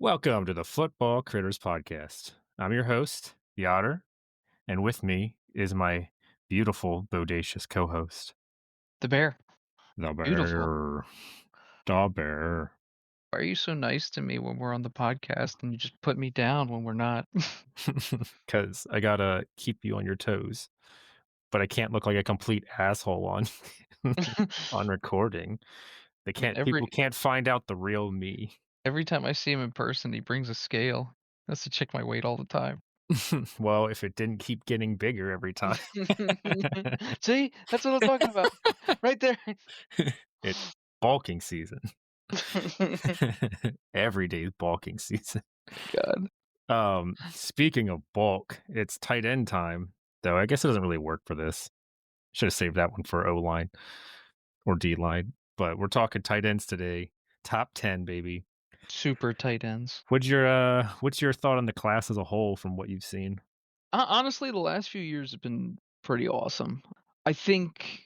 Welcome to the Football Critters Podcast. I'm your host, the Otter, and with me is my beautiful, bodacious co-host, The bear. the Beautiful. Bear. The Bear. Why are you so nice to me when we're on the podcast and you just put me down when we're not? Because I gotta keep you on your toes, but I can't look like a complete asshole on on recording. They can't. Every People can't find out the real me. every time I see him in person, he brings a scale. That's to check my weight all the time. Well, if it didn't keep getting bigger every time. See? That's what I'm talking about. Right there. It's bulking season. Every day is bulking season. God. Speaking of bulk, it's tight end time, though I guess it doesn't really work for this. Should have saved that one for O line or D line. But we're talking tight ends today. Top 10, baby. Super tight ends. What's your thought on the class as a whole from what you've seen? Honestly, the last few years have been pretty awesome. I think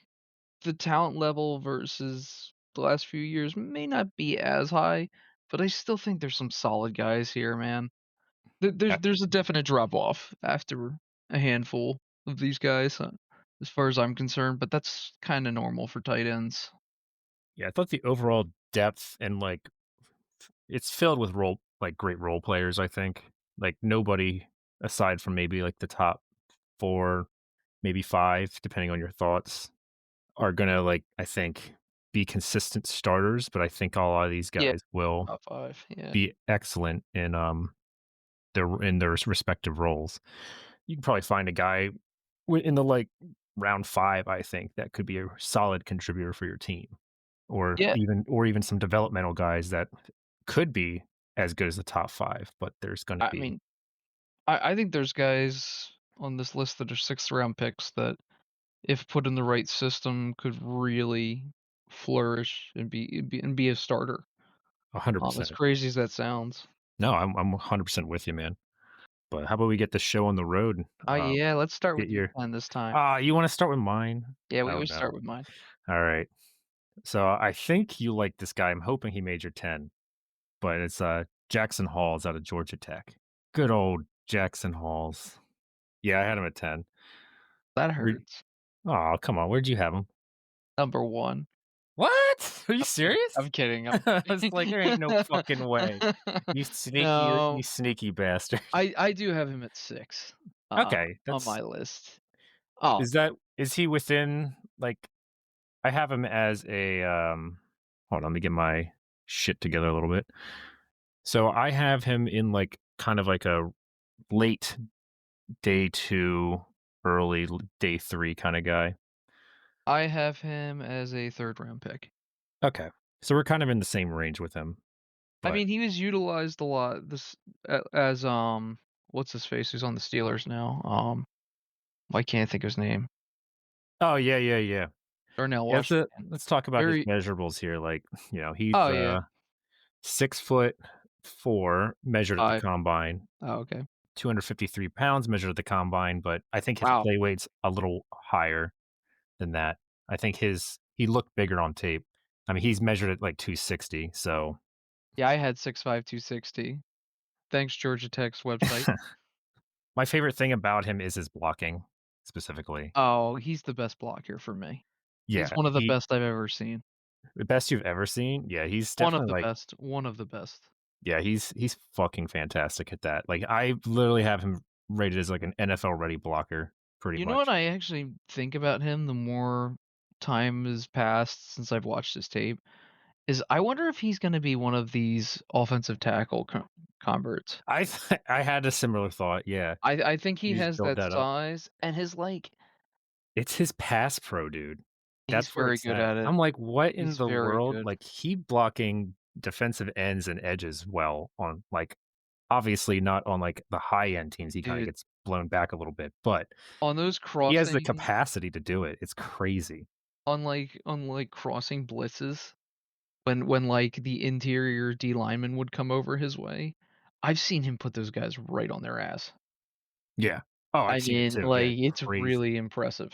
the talent level versus the last few years may not be as high, but I still think there's some solid guys here, man. Uh, There's a definite drop off after a handful of these guys, as far as I'm concerned, but that's kinda normal for tight ends. yeah, I thought the overall depth and it's filled with great role players, I think. Like nobody aside from maybe like the top 4, maybe 5, depending on your thoughts, are gonna, I think, be consistent starters, but I think a lot of these Yeah, guys will top 5, yeah. be excellent in their respective roles. You can probably find a guy in the, round 5, I think, that could be a solid contributor for your team, Yeah, or even some developmental guys that could be as good as the top 5, but there's gonna I be mean, I think there's guys on this list that are 6th round picks that, if put in the right system, could really flourish and be a starter, as 100%. crazy as that sounds. No, I'm 100% with you, man. But how about we get the show on the road? Yeah, let's start Get with your your 10 this time. You wanna start with mine? Yeah, we Oh, always no. start with mine. Alright. So, I think you like this guy. I'm hoping he made your 10, but it's, Jackson Halls out of Georgia Tech. Good old Jackson Halls. Yeah, I had him at 10. That Where hurts. Aw, come on, where'd you have him? Number 1. What? Are you I'm kidding, serious? I'm kidding, I'm I was kidding. like, "There ain't no fucking way. You No, sneaky bastard." I do have him at 6, Okay, on that's my list. Oh, is he within, I have him as hold on, let me get my shit together a little bit. So I have him in kind of like a late day 2, early day 3 kind of guy. I have him as a 3rd round pick. Okay. So we're kind of in the same range with him. I But mean, he was utilized a lot as, what's his face, who's on the Steelers now, why can't I think of his name? oh yeah, yeah, yeah. Darnell Yeah, Washington. let's talk about his Very measurables here. He's Oh, yeah, 6'4" measured at the 5. combine, Oh, okay. 253 pounds measured at the combine, but I think his Wow. play weight's a little higher than that. I think he looked bigger on tape. I mean, he's measured at like 260, so Yeah, I had 6'5", 260. Thanks, Georgia Tech's website. my favorite thing about him is his blocking, specifically. Oh, he's the best blocker for me. He's Yeah, one of the he best I've ever seen. the best you've ever seen? Yeah, he's One of definitely the best, one of the best. yeah, he's fucking fantastic at that. Like, I literally have him rated as, like, an NFL ready blocker, pretty You know what much. I actually think about him the more time has passed since I've watched his tape, is I wonder if he's gonna be one of these offensive tackle converts. I had a similar thought, yeah. I think he You just has built that that up. size and It's his pass pro, dude. he's That's where very it's good at. at it. I'm like, "What in He's the very world?" good. Like, he blocking defensive ends and edges well on, obviously not on, the high end teams, he kinda Dude, gets blown back a little bit, but on those he has the crossing capacity to do it. It's crazy. crossing blitzes, when the interior D lineman would come over his way, I've seen him put those guys right on their ass. Yeah. Oh, I've I seen it mean, too, yeah, it's it's crazy. really impressive.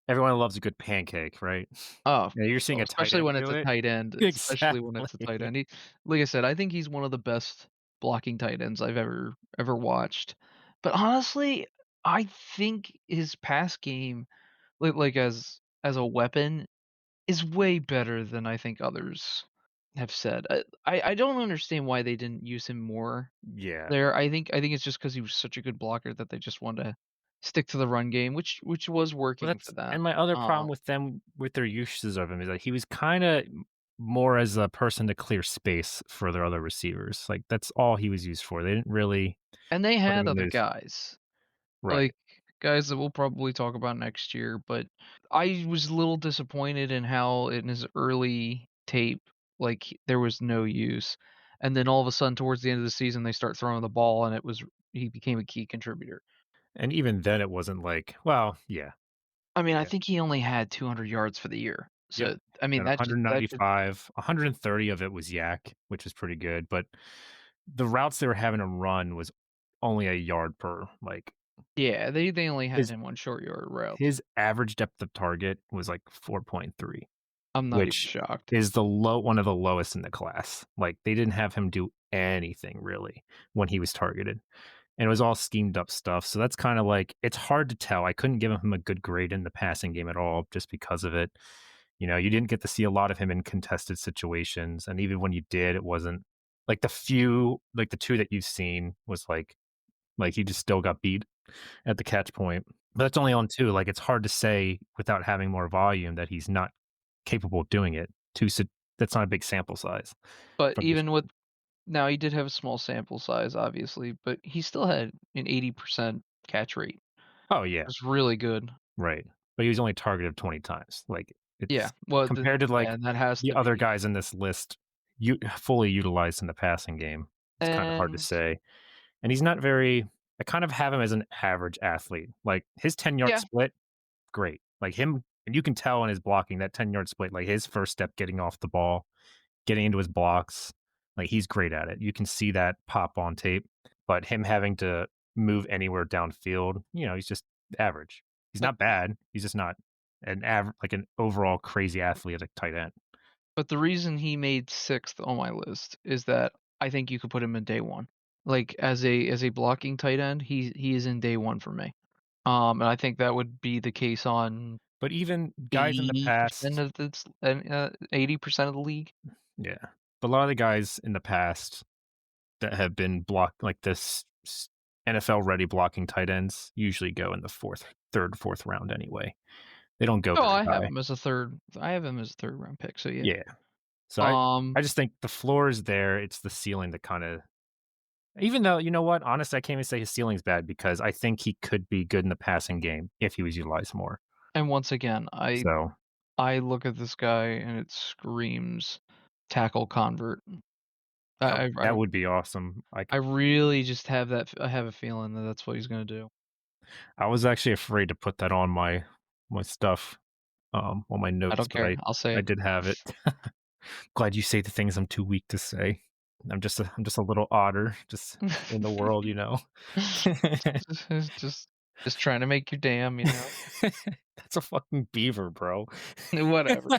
Everyone loves a good pancake, right? Oh, Yeah, you're seeing oh, a tight especially end when it's do a it? tight end, especially when it's a tight Exactly. end. Like I said, I think he's one of the best blocking tight ends I've ever watched. But honestly, I think his pass game, like as a weapon, is way better than I think others have said. I don't understand why they didn't use him more Yeah. there. I think it's just because he was such a good blocker that they just wanted to stick to the run game, which was Well, working for that's them. and my other problem with them with their uses of him is that he was kinda more as a person to clear space for their other receivers. Like, that's all he was used for. They didn't really And they put him had in other those. guys, Right. like, guys that we'll probably talk about next year, but I was a little disappointed in how in his early tape, like, there was no use, and then all of a sudden towards the end of the season, they start throwing the ball, and he became a key contributor. And even then, it wasn't like well, yeah, I mean, I yeah. think he only had 200 yards for the year, Yep. so, I mean, And that just 195, 130 of it was yak, which is pretty good, but the routes they were having him run was only a yard per, like, yeah, they only had his him on short yard routes. his average depth of target was, like, 4.3, I'm not even which shocked. is the low one of the lowest in the class. Like, they didn't have him do anything really when he was targeted, and it was all schemed up stuff, so that's kinda like it's hard to tell. I couldn't give him a good grade in the passing game at all just because of it. You know, you didn't get to see a lot of him in contested situations, and even when you did, it wasn't like the 2 that you've seen was like he just still got beat at the catch point. But that's only on 2, like, it's hard to say without having more volume that he's not capable of doing it. 2 sit that's not a big sample size But from just even with 2. now he did have a small sample size, obviously, but he still had an 80% catch rate. Oh, yeah, It's really good. right. But he was only targeted 20 times. Like, Yeah, it's well, compared to, like, and that has the to other be. guys in this list, fully utilized in the passing game. It's kinda hard to And say. And he's not very I kind of have him as an average athlete. Like, his 10-yard yeah, split, great. Like, him and you can tell in his blocking that 10-yard split, like, his first step getting off the ball, getting into his blocks, like, he's great at it. You can see that pop on tape, but him having to move anywhere downfield, he's just average. He's but not bad. He's just not an overall crazy athlete at tight end. but the reason he made 6th on my list is that I think you could put him in day 1. Like, as a blocking tight end, he is in day 1 for me. And I think that would be the case on But even guys in the 80% past of this and, 80% of the league. yeah. But a lot of the guys in the past that have been blocked like NFL ready blocking tight ends usually go in the 4th round anyway. They don't go Oh, very I have high. him as a 3rd I have him as a 3rd round pick, so yeah. Yeah. So I Um, just think the floor is there. It's the ceiling that kinda even though, you know what? Honestly, I can't even say his ceiling's bad because I think he could be good in the passing game if he was utilized more. and once again, So, I look at this guy and it screams tackle convert. I I that I would be awesome. I really just have I have a feeling that that's what he's gonna do. I was actually afraid to put that on my stuff, on my I notes, don't but care. I I'll say I it. did have it. Glad you say the things I'm too weak to say. I'm just a little otter just in the world, you know? Just trying to make your dam, you know? That's a fucking beaver, bro. Whatever.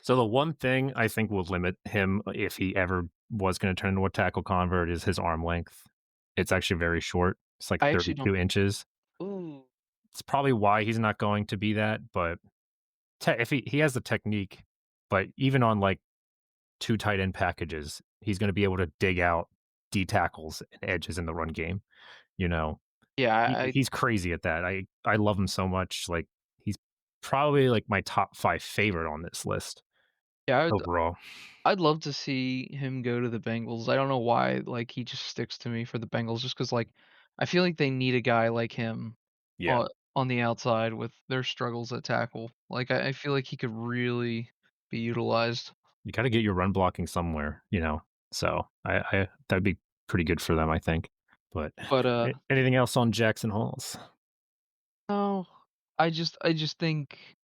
So the one thing I think will limit him if he ever was gonna turn into a tackle convert is his arm length. It's actually very short. It's like I actually don't 32 inches. ooh. It's probably why he's not going to be that, but if he has the technique, but even on, like, 2 tight end packages, he's gonna be able to dig out D tackles and edges in the run game, you know? Yeah, He's crazy at that. I love him so much, like, he's probably, like, my top 5 favorite on this list yeah, overall. I'd love to see him go to the Bengals. I don't know why, like, he just sticks to me for the Bengals just 'cause, like, I feel like they need a guy like him Yeah. on on the outside with their struggles at tackle. Like, I feel like he could really be utilized. You gotta get your run blocking somewhere, you know? So, I that'd be pretty good for them, I think. But, But, anything else on Jackson Halls? no, I just think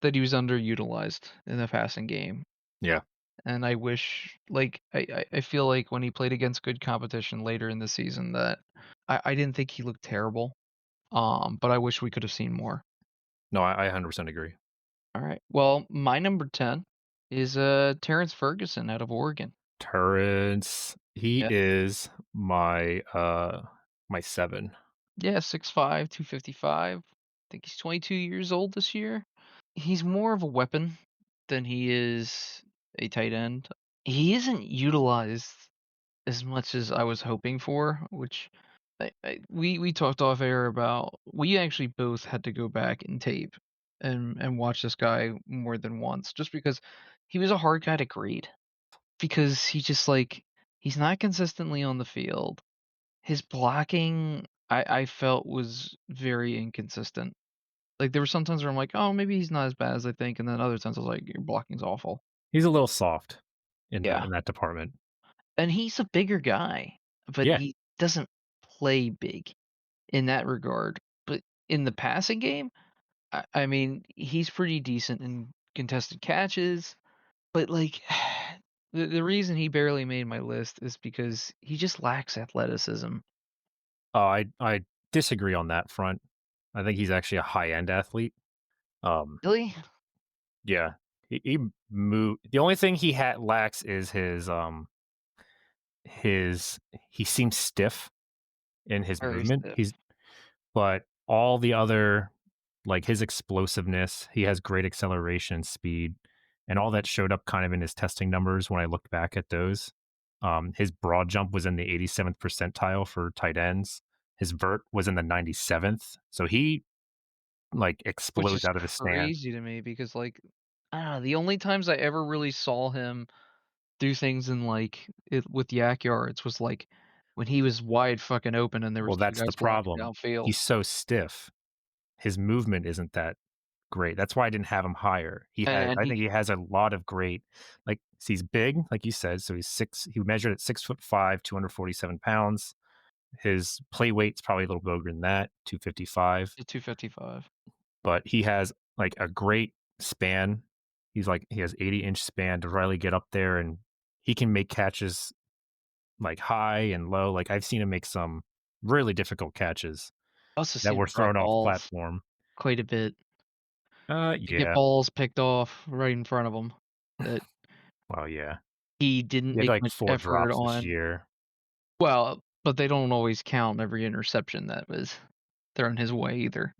that he was underutilized in the passing game, Yeah. and I wish like, I feel like when he played against good competition later in the season that I didn't think he looked terrible, but I wish we could have seen more. No, I 100% agree. Alright. Well, my number 10 is, Terrence Ferguson out of Oregon. Turrets. He Yeah. is my 7. Yeah, 6'5", 255. I think he's 22 years old this year. He's more of a weapon than he is a tight end. He isn't utilized as much as I was hoping for, which we talked off air about. We actually both had to go back and tape and watch this guy more than once, just because he was a hard guy to grade. Because he just he's not consistently on the field. His blocking, I felt was very inconsistent. Like there were some times where I'm like, oh, maybe he's not as bad as I think, and then other times I was like, your blocking's awful. He's a little soft Yeah. in that department. And he's a bigger guy, but Yeah. he doesn't play big in that regard. But in the passing game, I mean, he's pretty decent in contested catches, but the reason he barely made my list is because he just lacks athleticism. Oh, I disagree on that front. I think he's actually a high-end athlete. Um, Really? yeah. He move the only thing he lacks is his he seems stiff in his Very movement. stiff. But all the other like his explosiveness, he has great acceleration, speed, and all that showed up kind of in his testing numbers when I looked back at those. His broad jump was in the 87th percentile for tight ends. His vert was in the 97th. So he like Which explodes is out of his stance. crazy to me because, I don't know, the only times I ever really saw him do things in, with yak yards was, when he was wide fucking open and there Well, was 2 that's the guys blocking problem. downfield. He's so stiff. His movement isn't that great. That's why I didn't have him higher. And I he think he has a lot of great he's big, like you said, so he measured at 6'5", 247 pounds. His play weight's probably a little bigger than that, 255, did 255. but he has like a great span. He has 80-inch span to really get up there and he can make catches like high and low. Like I've seen him make some really difficult catches Also that seen were him drop thrown off balls platform. quite a bit. He'd get Yeah. balls picked off right in front of him that Well, yeah. he didn't He had make like much 4 effort drops this on. year. Well, but they don't always count every interception that was thrown his way either.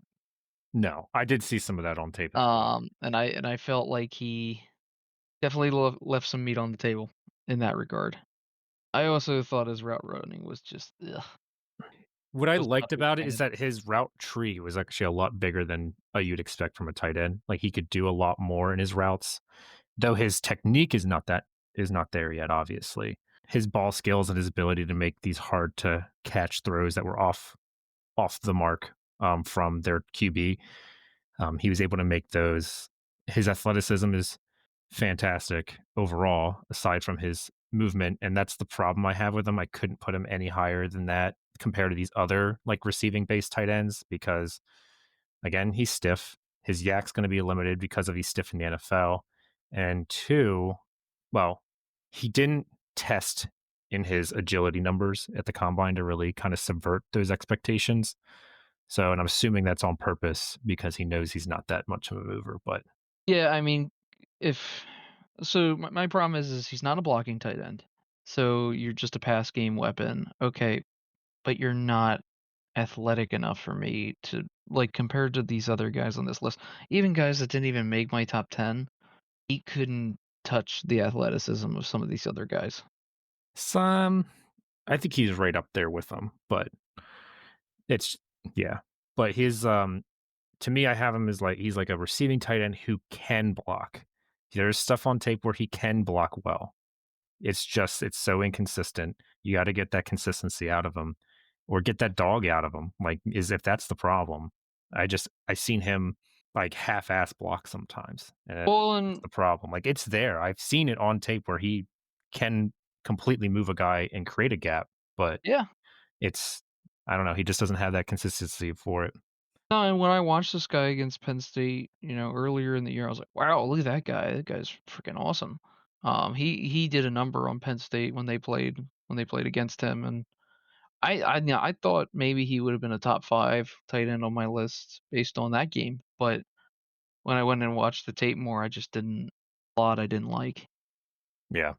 No, I did see some of that on tape as well. And I felt like he definitely left some meat on the table in that regard. I also thought his route running was just ugh, What I was not liked big about it is fan. that his route tree was actually a lot bigger than, you'd expect from a tight end. Like, he could do a lot more in his routes, though his technique is not there yet, obviously. His ball skills and his ability to make these hard to catch throws that were off the mark, from their QB, he was able to make those. His athleticism is fantastic overall, aside from his movement, and that's the problem I have with him. I couldn't put him any higher than that compared to these other like receiving based tight ends because again, he's stiff. His yak's going to be limited because of he's stiff in the NFL. And two, well, he didn't test in his agility numbers at the combine to really kind of subvert those expectations. So, and I'm assuming that's on purpose because he knows he's not that much of a mover. But Yeah, I mean, if so, my problem is he's not a blocking tight end, so you're just a pass game weapon. Okay, but you're not athletic enough for me to compared to these other guys on this list. Even guys that didn't even make my top 10, he couldn't touch the athleticism of some of these other guys. some, I think he's right up there with them. But it's yeah. But to me, I have him as like he's like a receiving tight end who can block. There's stuff on tape where he can block well. It's just it's so inconsistent. You got to get that consistency out of him, or get that dog out of him. Like, is if that's the problem. I've seen him like half-ass block sometimes, and Well, that's and the problem. Like it's there. I've seen it on tape where he can completely move a guy and create a gap, but yeah. it's I don't know. He just doesn't have that consistency for it. No, and when I watched this guy against Penn State, earlier in the year, I was like, "Wow, look at that guy! That guy's freaking awesome." He did a number on Penn State when they played against him, and I thought maybe he would have been a top 5 tight end on my list based on that game, but when I went and watched the tape more, I just didn't a lot I didn't like. Yeah.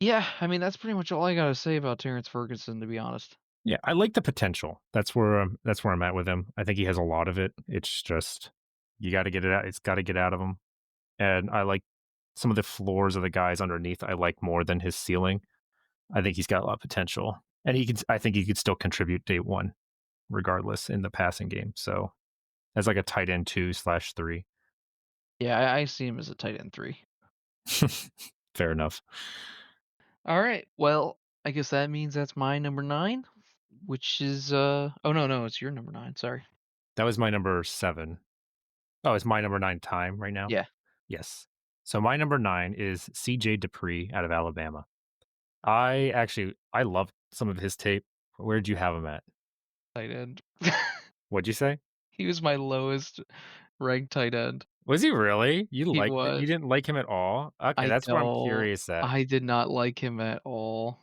Yeah, I mean, that's pretty much all I gotta say about Terrence Ferguson, to be honest. Yeah, I like the potential. That's where I'm at with him. I think he has a lot of it. It's just you got to get it out. It's got to get out of him. And I like some of the floors of the guys underneath. I like more than his ceiling. I think he's got a lot of potential, and he could. I think he could still contribute day one, regardless in the passing game. So as like a tight end 2/3. Yeah, I see him as a tight end 3. Fair enough. Alright, well, I guess that means that's my number 9, which is, oh, no, no, it's your number 9, sorry. That was my number 7. Oh, it's my number 9 time right now? Yeah, Yes. So my number 9 is CJ Dupree out of Alabama. I love some of his tape. Where'd you have him at? tight end. What'd you say? He was my lowest ranked tight end. Was he really? He You was. didn't like him at all? Okay, I that's where I'm don't. curious at. I did not like him at all.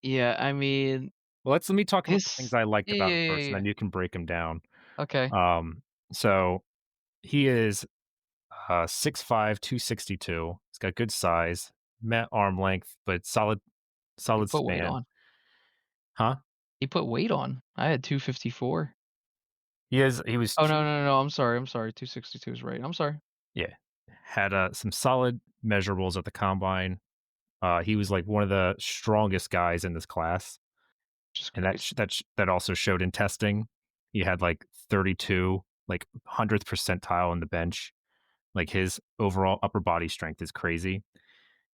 Yeah, I mean, Well, let me talk about the things his I liked yeah, about him yeah, yeah, first, and yeah. then you can break him down. Okay. Um, so he is 6'5", 262. He's got good size, met arm length, but He solid put weight span. on. Huh? He put weight on. I had 254. He was Oh, no, two no, no, no, I'm sorry, 262 is right. I'm sorry. yeah. Had some solid measurables at the combine. He was like one of the strongest guys in this class, Jesus and Christ. that also showed in testing. He had like 32, like 100th percentile on the bench. Like his overall upper body strength is crazy,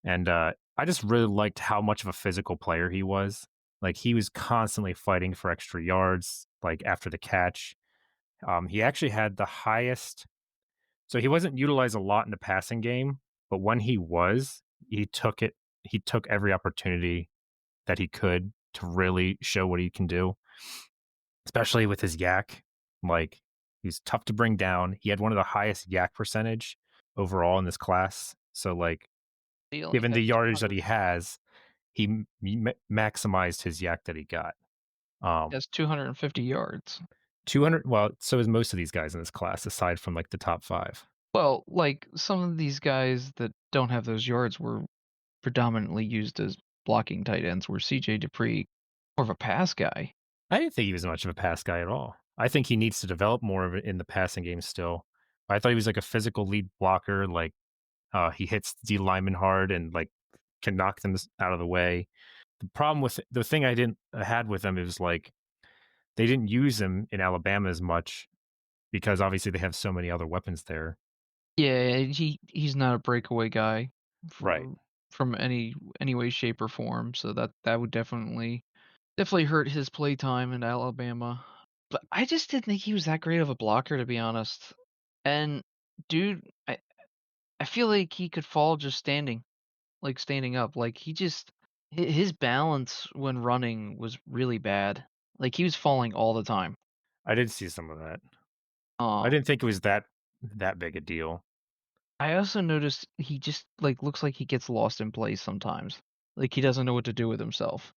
and I just really liked how much of a physical player he was. Like he was constantly fighting for extra yards, like after the catch. He actually had the highest. So he wasn't utilized a lot in the passing game, but when he was, he took it. He took every opportunity that he could to really show what he can do, especially with his yak. Like he's tough to bring down. He had one of the highest yak percentage overall in this class. So like He only given the had yardage that 200. he has, maximized his yak that he got. He Um, has 250 yards. 200. Well, so is most of these guys in this class, aside from like the top five. Well, like, some of these guys that don't have those yards were predominantly used as blocking tight ends, where CJ Dupree more of a pass guy. I didn't think he was much of a pass guy at all. I think he needs to develop more of it in the passing game still. I thought he was like a physical lead blocker. Like he hits D linemen hard and like can knock them out of the way. The problem with the thing I didn't had with him is like they didn't use him in Alabama as much because obviously they have so many other weapons there. Yeah, he's not a breakaway guy Right. for from any way, shape, or form, so that would definitely hurt his play time in Alabama. But I just didn't think he was that great of a blocker, to be honest. And dude, I feel like he could fall just standing up. Like he just his balance when running was really bad. Like he was falling all the time. I did see some of that. I Um, didn't think it was that big a deal. I also noticed he just like looks like he gets lost in place sometimes. Like he doesn't know what to do with himself.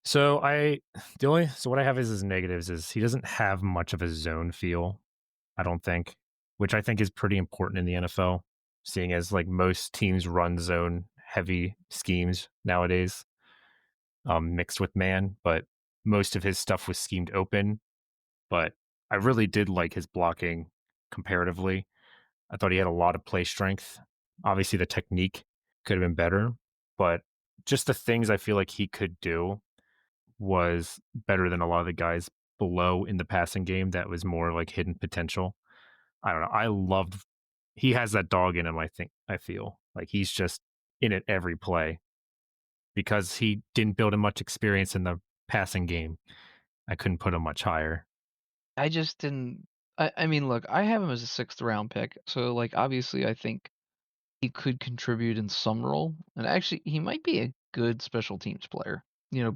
So I the only so what I have is his negatives is he doesn't have much of a zone feel, I don't think, which I think is pretty important in the NFL, seeing as like most teams run zone heavy schemes nowadays, mixed with man, but most of his stuff was schemed open. But I really did like his blocking comparatively. I thought he had a lot of play strength. Obviously the technique could have been better, but just the things I feel like he could do was better than a lot of the guys below in the passing game that was more like hidden potential. I don't know. I loved he has that dog in him, I feel. Like he's just in it every play because he didn't build in much experience in the passing game. I couldn't put him much higher. I just didn't. I mean, look, I have him as a sixth round pick, so like obviously I think he could contribute in some role, and actually he might be a good special teams player,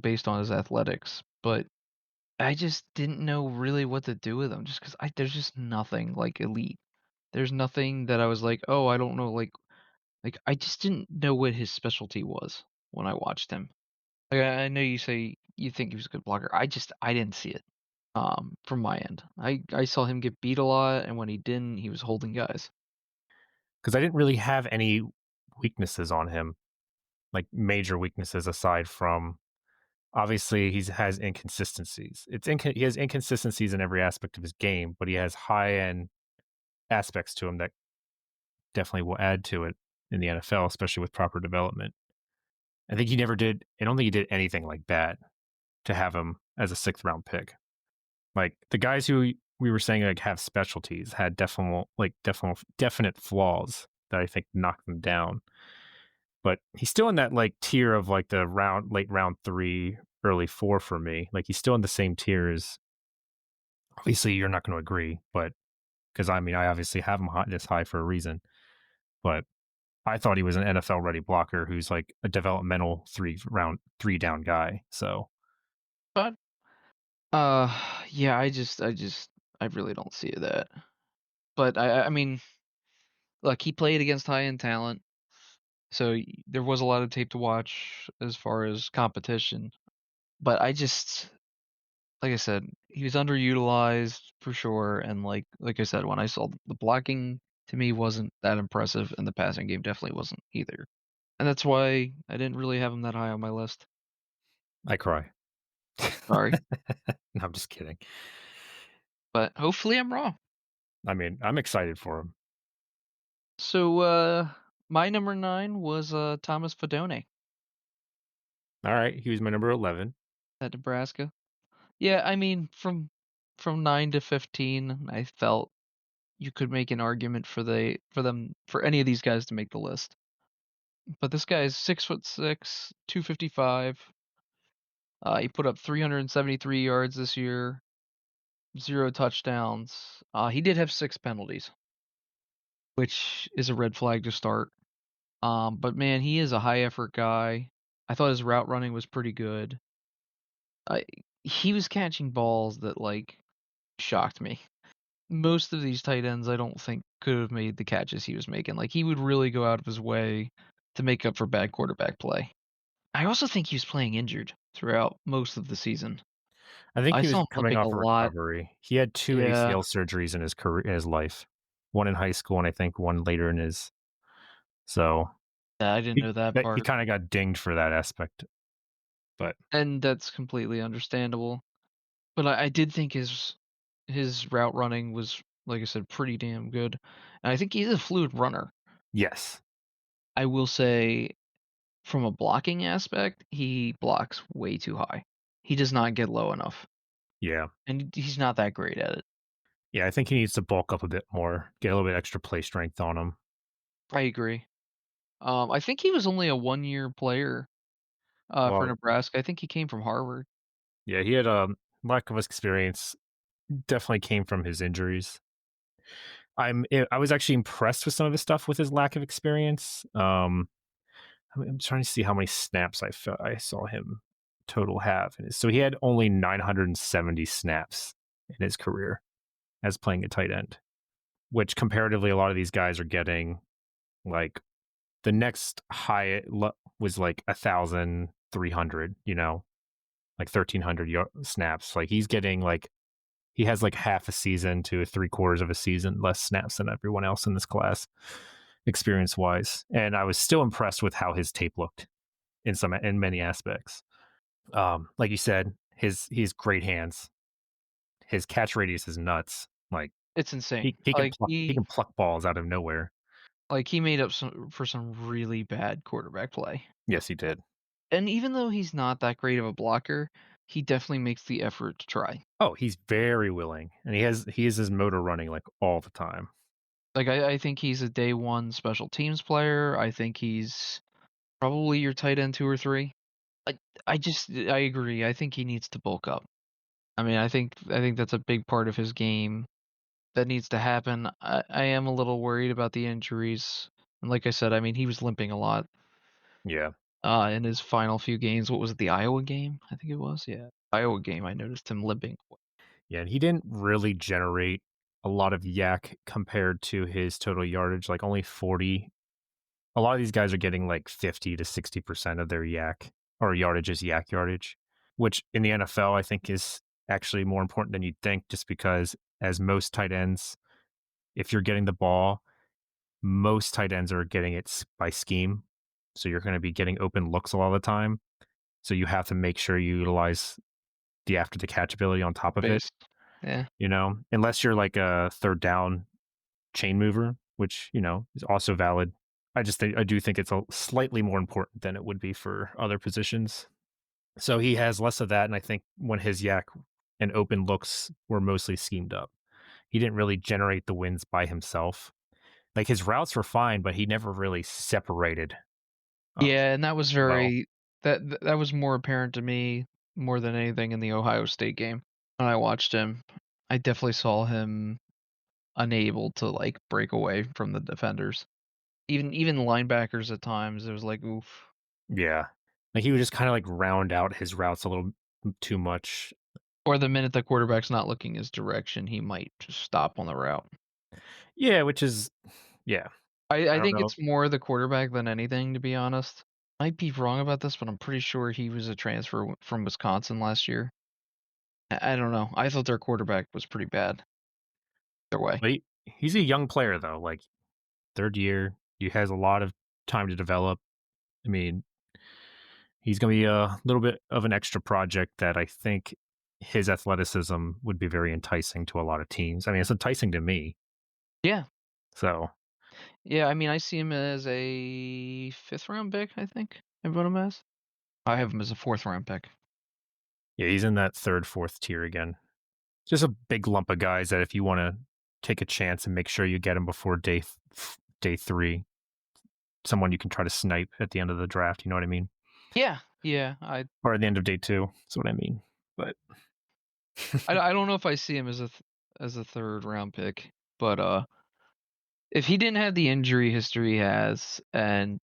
based on his athletics. But I just didn't know really what to do with him, just because there's just nothing like elite. There's nothing that I was like, oh, I don't know, like I just didn't know what his specialty was when I watched him. Like, I know you say you think he was a good blocker. I didn't see it. From my end, I saw him get beat a lot, and when he didn't, he was holding guys. Because I didn't really have any weaknesses on him. like major weaknesses aside from obviously has inconsistencies. He has inconsistencies in every aspect of his game, but he has high end aspects to him that definitely will add to it in the NFL, especially with proper development. I think he never did. I don't think he did anything like that to have him as a sixth round pick. Like the guys who we were saying like have specialties had definite flaws that I think knocked them down. But he's still in that like tier of like the late round 3, early 4 for me. Like he's still in the same tier as obviously you're not going to agree, but because I mean I obviously have him this high for a reason. But I thought he was an NFL ready blocker who's like a developmental 3 down guy. So But, yeah, I really don't see that. But I mean, look, he played against high-end talent, so there was a lot of tape to watch as far as competition. But like I said, he was underutilized for sure, and like I said, when I saw the blocking to me wasn't that impressive, and the passing game definitely wasn't either. And that's why I didn't really have him that high on my list. I cry. Sorry, No, I'm just kidding. but hopefully I'm wrong. I mean, I'm excited for him. So, my number 9 was Thomas Fedone All right, he was my number 11. at Nebraska. Yeah, I mean, from 9 to 15, I felt you could make an argument for any of these guys to make the list. But this guy is 6'6", 255. He put up 373 yards this year, 0 touchdowns. He did have 6 penalties, which is a red flag to start. But man, he is a high effort guy. I thought his route running was pretty good. I He was catching balls that shocked me. Most of these tight ends I don't think could have made the catches he was making. Like he would really go out of his way to make up for bad quarterback play. I also think he was playing injured throughout most of the season. I think I he was saw him coming limping a off a lot. recovery. He had 2 Yeah, ACL surgeries in his career in his life. One in high school and I think one later in his so yeah, I didn't know that he part, kind of got dinged for that aspect. But and that's completely understandable. But I did think his route running was, like I said, pretty damn good, and I think he's a fluid runner. yes. I will say, from a blocking aspect, he blocks way too high. He does not get low enough, Yeah. and he's not that great at it. Yeah, I think he needs to bulk up a bit more, get a little bit extra play strength on him. I agree. I think he was only a one-year player, for Well, Nebraska. I think he came from Harvard. yeah, he had a lack of experience definitely came from his injuries. I was actually impressed with some of his stuff with his lack of experience. I'm trying to see how many snaps I saw him total have. So he had only 970 snaps in his career as playing a tight end, which comparatively a lot of these guys are getting like the next was like 1,300, like 1,300 snaps. Like he's getting like he has like half a season to 3/4 of a season less snaps than everyone else in this class, experience wise. And I was still impressed with how his tape looked in many aspects. Like you said, he's great hands. His catch radius is nuts. Like It's insane. he can pluck balls out of nowhere. He made up some really bad quarterback play. Yes, he did. And even though he's not that great of a blocker, he definitely makes the effort to try. Oh, he's very willing, and he has his motor running like all the time. I think he's a day one special teams player. I think he's probably your tight end 2 or 3. I I agree. I think he needs to bulk up. I mean, I think that's a big part of his game that needs to happen. I am a little worried about the injuries. And like I said, I mean, he was limping a lot Yeah, in his final few games. What was it, the Iowa game? I think it was. Yeah. Iowa game, I noticed him limping. yeah, and he didn't really generate a lot of yak compared to his total yardage. Like only 40. A lot of these guys are getting like 50 to 60% of their yak or yardage is yak yardage, which in the NFL I think is actually more important than you'd think, just because as most tight ends, if you're getting the ball, most tight ends are getting it by scheme. so you're gonna be getting open looks a lot of the time. So you have to make sure you utilize the after the catch ability on top of it, Base. Yeah. unless you're like a third down chain mover, which, is also valid. I do think it's a slightly more important than it would be for other positions. So he has less of that, and I think when his yak and open looks were mostly schemed up, he didn't really generate the wins by himself. Like his routes were fine, but he never really separated Yeah, and that was well. very that was more apparent to me more than anything in the Ohio State game. When I watched him, I definitely saw him unable to, like, break away from the defenders. Even linebackers at times, it was like, "Oof." Yeah. Like he would just kind of like round out his routes a little too much. Or the minute the quarterback's not looking his direction, he might just stop on the route. Yeah, which is yeah. I I don't think know. it's more the quarterback than anything, to be honest. Might be wrong about this, but I'm pretty sure he was a transfer from Wisconsin last year. I don't know. I thought their quarterback was pretty bad either way. But he's a young player though. Like third year, he has a lot of time to develop. I mean, he's going to be a little bit of an extra project that I think his athleticism would be very enticing to a lot of teams. I mean, it's enticing to me. Yeah. So, Yeah, I mean, I see him as a 5th round pick, I think. I put him as. I have him as a 4th round pick. yeah, he's in that third, fourth tier again. Just a big lump of guys that if you want to take a chance and make sure you get him before day 3, someone you can try to snipe at the end of the draft, you know what I mean? Yeah, yeah. I Or at the end of day 2, that's what I mean. But I don't know if I see him as as a 3rd round pick, but if he didn't have the injury history he has, and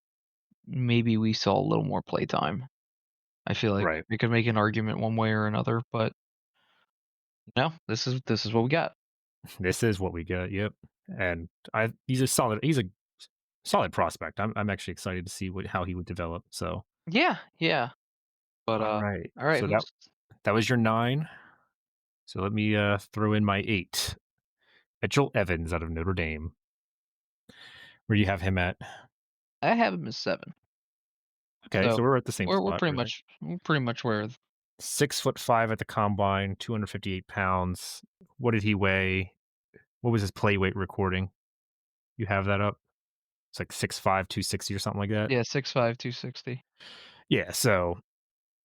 maybe we saw a little more playtime, I feel like right. we could make an argument one way or another. But no, this is what we got. This is what we get. Yep. And he's a solid prospect. I'm actually excited to see how he would develop. So, Yeah, yeah. But all right. all right, So who's that was your 9. So let me throw in my 8. Mitchell Evans out of Notre Dame. Where do you have him at? I have him as 7. Okay, so So we're at the same spot, really. we're pretty much where 6'5" at the combine, 258 pounds. What did he weigh? What was his play weight recording? You have that up? It's like 6'5", 260 or something like that. yeah, 6'5", 260. Yeah. So,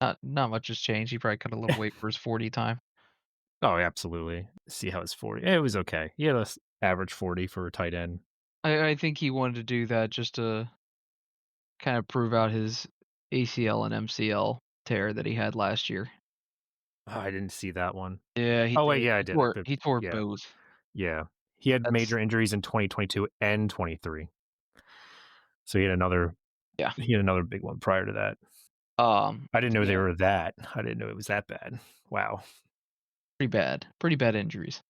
Not much has changed. He probably cut a little weight for his 40 time. oh, absolutely. See how it's 40. It was okay. He had a average 40 for a tight end. I think he wanted to do that just to kind of prove out his ACL and MCL tear that he had last year. Oh, I didn't see that one. Yeah, Oh wait, yeah, I did. he tore Yeah, both. yeah. He had That's major injuries in 2022 and 23. So yeah. he had another big one prior to that. I didn't know they Yeah, were that. I didn't know it was that bad. Wow. pretty bad. Pretty bad injuries.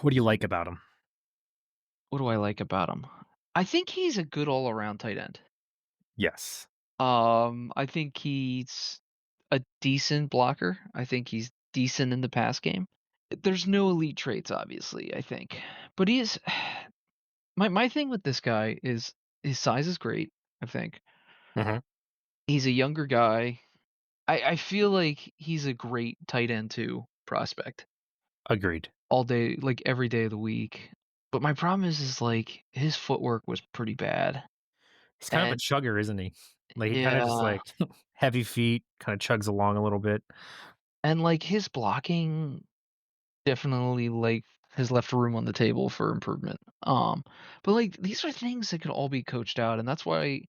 What do you like about him? What do I like about him? I think he's a good all-around tight end. Yes. I think he's a decent blocker. I think he's decent in the pass game. There's no elite traits, obviously, I think. But he is my thing with this guy is his size is great, I think. Mhm. He's a younger guy. I feel like he's a great tight end too prospect Agreed. all day, like every day of the week. But my problem is like his footwork was pretty bad. He's kind of a And chugger, isn't he? Like he kind of just yeah, like heavy feet, kind of chugs along a little bit. and like his blocking definitely like has left room on the table for improvement. But like these are things that could all be coached out, and that's why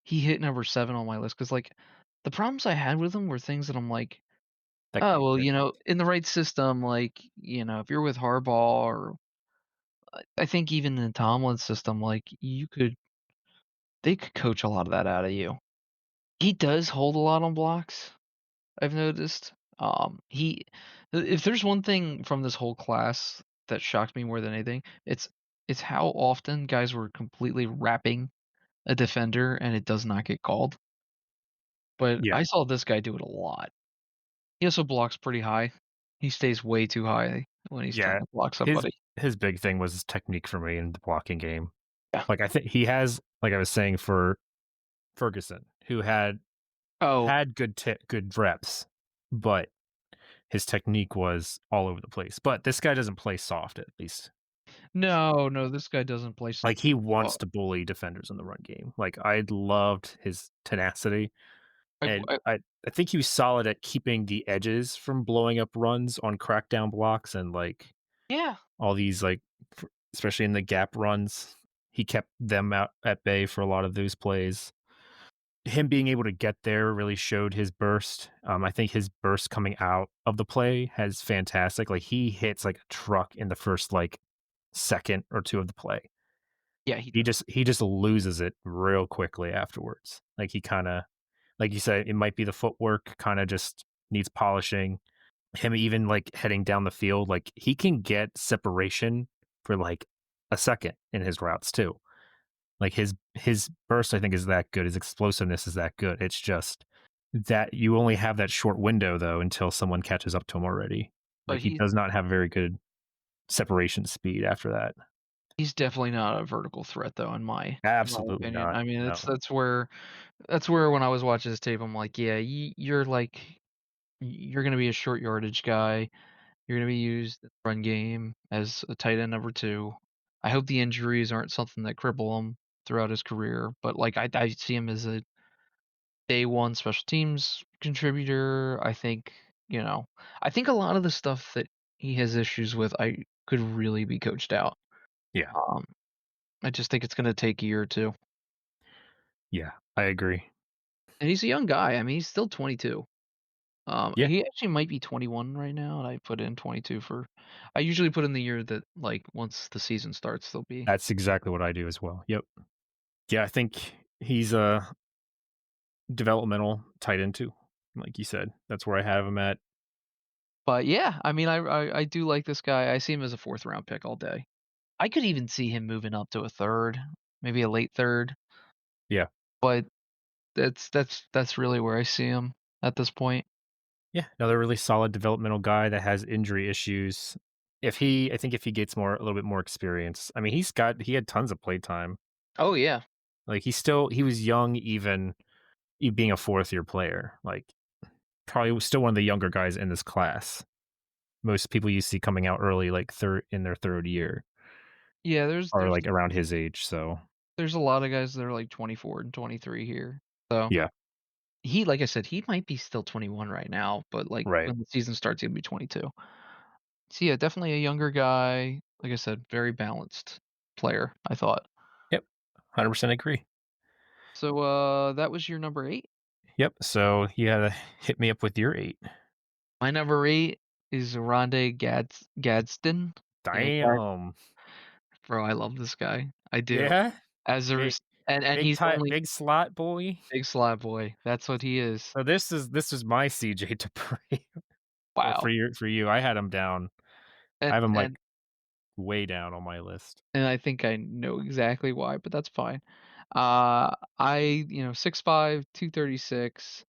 he hit number 7 on my list. Because like the problems I had with him were things that I'm like, That could oh be well, fixed. in the right system, like if you're with Harbaugh or I think even in Tomlin's system, like they could coach a lot of that out of you. He does hold a lot on blocks, I've noticed. He if there's one thing from this whole class that shocked me more than anything, it's how often guys were completely wrapping a defender and it does not get called. But Yeah. I saw this guy do it a lot. He also blocks pretty high. He stays way too high when he's trying Yeah. to block His somebody. his big thing was his technique for me in the blocking game. Yeah. Like I think he has, like I was saying, for Ferguson, who had good reps, but his technique was all over the place. But this guy doesn't play soft, at least. No, no, this guy doesn't play s Like, he uh, wants to bully defenders in the run game. Like, I loved his tenacity, and I I think he was solid at keeping the edges from blowing up runs on crackdown blocks and, like, yeah, all these, like, especially in the gap runs, he kept them out at bay for a lot of those plays. Him being able to get there really showed his burst. I think his burst coming out of the play has fantastic. Like, he hits like a truck in the first, like, second or 2 of the play. yeah, he He does. just loses it real quickly afterwards. Like, he kinda like you said, it might be the footwork, kinda just needs polishing. Him even, like, heading down the field, like, he can get separation for, like, a second in his routes too. Like, his burst, I think, is that good, his explosiveness is that good. It's just that you only have that short window, though, until someone catches up to him already. But Like, he does not have very good separation speed after that. he's definitely not a vertical threat though, in my Absolutely opinion. not. I mean, No. that's where when I was watching his tape, I'm like, yeah, you're like you're gonna be a short yardage guy. You're gonna be used in the run game as a tight end number 2. I hope the injuries aren't something that cripple him throughout his career, but, like, I see him as a day 1 special teams contributor. I think a lot of the stuff that he has issues with, I could really be coached out. Yeah. Um, I just think it's gonna take a year or 2. Yeah. I agree. And he's a young guy. I mean, he's still 22. Yeah. He actually might be 21 right now, and I put in 22 for I usually put in the year that, like, once the season starts, they'll be. That's exactly what I do as well. Yep. Yeah, I think he's a developmental tight end too, like you said. That's where I have him at. But, yeah, I mean, I do like this guy. I see him as a 4th round pick all day. I could even see him moving up to a 3rd, maybe a late 3rd, Yeah. but that's really where I see him at this point. Yeah, another really solid developmental guy that has injury issues. I think if he gets a little bit more experience, I mean, he had tons of play time. Oh, yeah. Like, he was young, even being a fourth year player. Like, probably was still one of the younger guys in this class. Most people you see coming out early, like in their third year, Yeah, are like around his age. So there's a lot of guys that are, like, 24 and 23 here. So, yeah, like I said, he might be still 21 right now, but, like, right. when the season starts, he'll be 22. So, yeah, definitely a younger guy. Like I said, very balanced player, I thought. Yep, 100% agree. So, that was your number 8? Yep. So you had to hit me up with your 8. My number 8 is Rondé Gadsden. Okay. Damn. Bro, I love this guy. I do. Yeah. As a Big rec and he's only big slot boy. big slot boy. That's what he is. So this is my CJ to pray. Well, Wow. for you, I had him down. I And have him like and way down on my list. and I think I know exactly why, but that's fine. I 6'5", 236.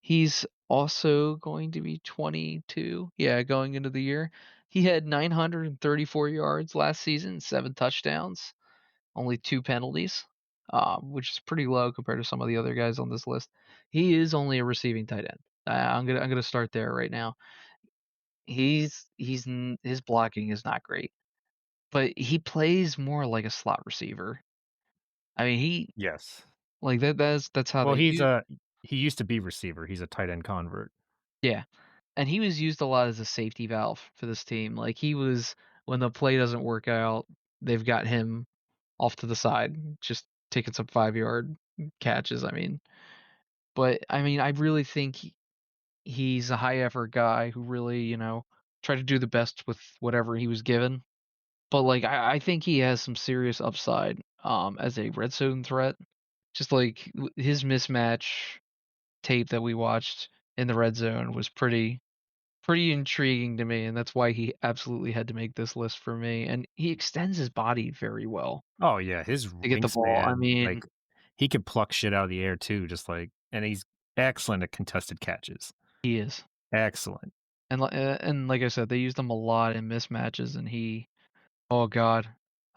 He's also going to be 22, yeah, going into the year. He had 934 yards last season, 7 touchdowns, only 2 penalties, which is pretty low compared to some of the other guys on this list. He is only a receiving tight end. I'm gonna start there right now. His blocking is not great, but he plays more like a slot receiver. I mean, Yes. that's how Well, they use. he used to be receiver. He's a tight end convert. Yeah. And he was used a lot as a safety valve for this team. Like, he was when the play doesn't work out, they've got him off to the side, just taking some 5-yard catches, I mean. But, I mean, I really think he's a high effort guy who really, tried to do the best with whatever he was given. But, like, I think he has some serious upside, as a red zone threat. Just like his mismatch tape that we watched in the red zone was pretty intriguing to me, and that's why he absolutely had to make this list for me. And he extends his body very well Oh yeah, his to get the ball. I wingspan, mean, like, he could pluck shit out of the air too, and he's excellent at contested catches. he is. Excellent. And like I said, they used him a lot in mismatches, and he oh god.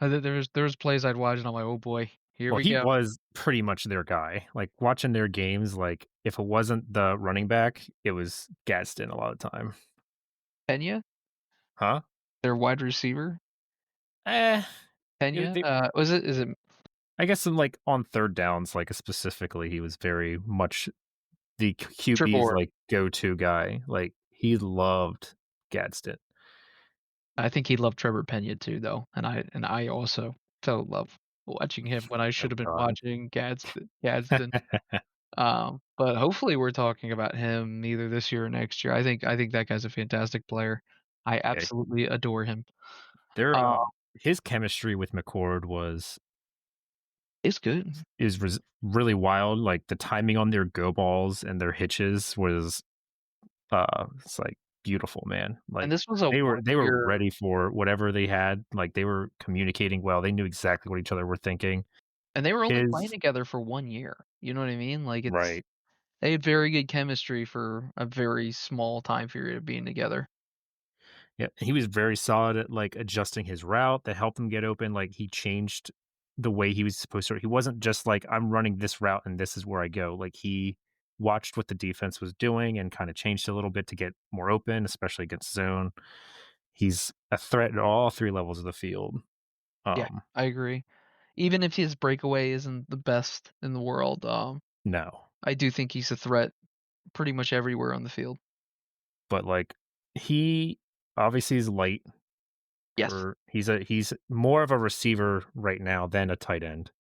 There was plays I'd watch and I'm like, "Oh boy." Here Well, we he go. was pretty much their guy. Like, watching their games, like, if it wasn't the running back, it was Gadsden a lot of the time. Pena, Huh? their wide receiver. Eh, Pena, they was it is it I guess in, like, on 3rd downs, like, specifically, he was very much the QB's, Trevor? like, go-to guy. Like, he loved Gadsden. I think he loved Trevor Pena too, though, and I also fell in love watching him when I Oh should have been god. watching Gadsden. But hopefully we're talking about him either this year or next year. I think that guy's a fantastic player. I Yeah, absolutely adore him. their, Uh, his chemistry with McCord was it's good. is res really wild. Like, the timing on their go balls and their hitches was, it's, like, beautiful, man. And Like, this was a they were one-year ready for whatever they had. Like, they were communicating well. They knew exactly what each other were thinking. and they were only playing His together for 1 year. You know what I mean? Like, it's right. they had very good chemistry for a very small time period of being together. Yeah, he was very solid at, like, adjusting his route that helped him get open. Like, he changed the way he was supposed to. He wasn't just like, "I'm running this route and this is where I go." Like, he watched what the defense was doing and kinda changed a little bit to get more open, especially against zone. He's a threat at all 3 levels of the field. Yeah, Um, I agree. Even if his breakaway isn't the best in the world, no, I do think he's a threat pretty much everywhere on the field. but, like, he obviously is light Yes. for he's more of a receiver right now than a tight end.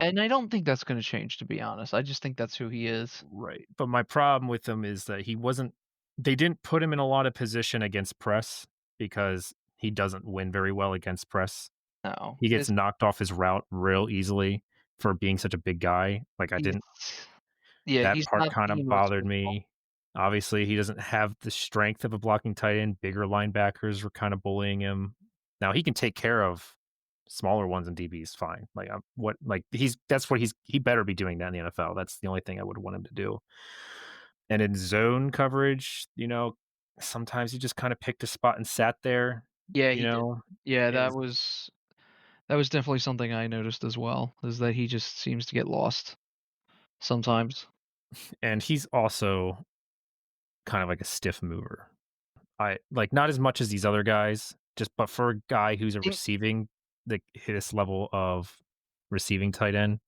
And Um I don't think that's gonna change, to be honest. I just think that's who he is. Right, but my problem with him is that he wasn't they didn't put him in a lot of position against press because he doesn't win very well against press. No. He gets It's knocked off his route real easily for being such a big guy. Like, I he's didn't yeah, that he's part not kinda the most bothered physical. me. Obviously, he doesn't have the strength of a blocking tight end. Bigger linebackers were kinda bullying him. Now he can take care of smaller ones and DBs fine. Like, what like, he's that's what he better be doing that in the NFL. That's the only thing I would want him to do. And in zone coverage, sometimes he just kinda picked a spot and sat there, Yeah, you he did. know? Yeah, Is that was definitely something I noticed as well, is that he just seems to get lost sometimes. and he's also kind of like a stiff mover. I like, not as much as these other guys, just but for a guy who's a Think receiving his level of receiving tight end,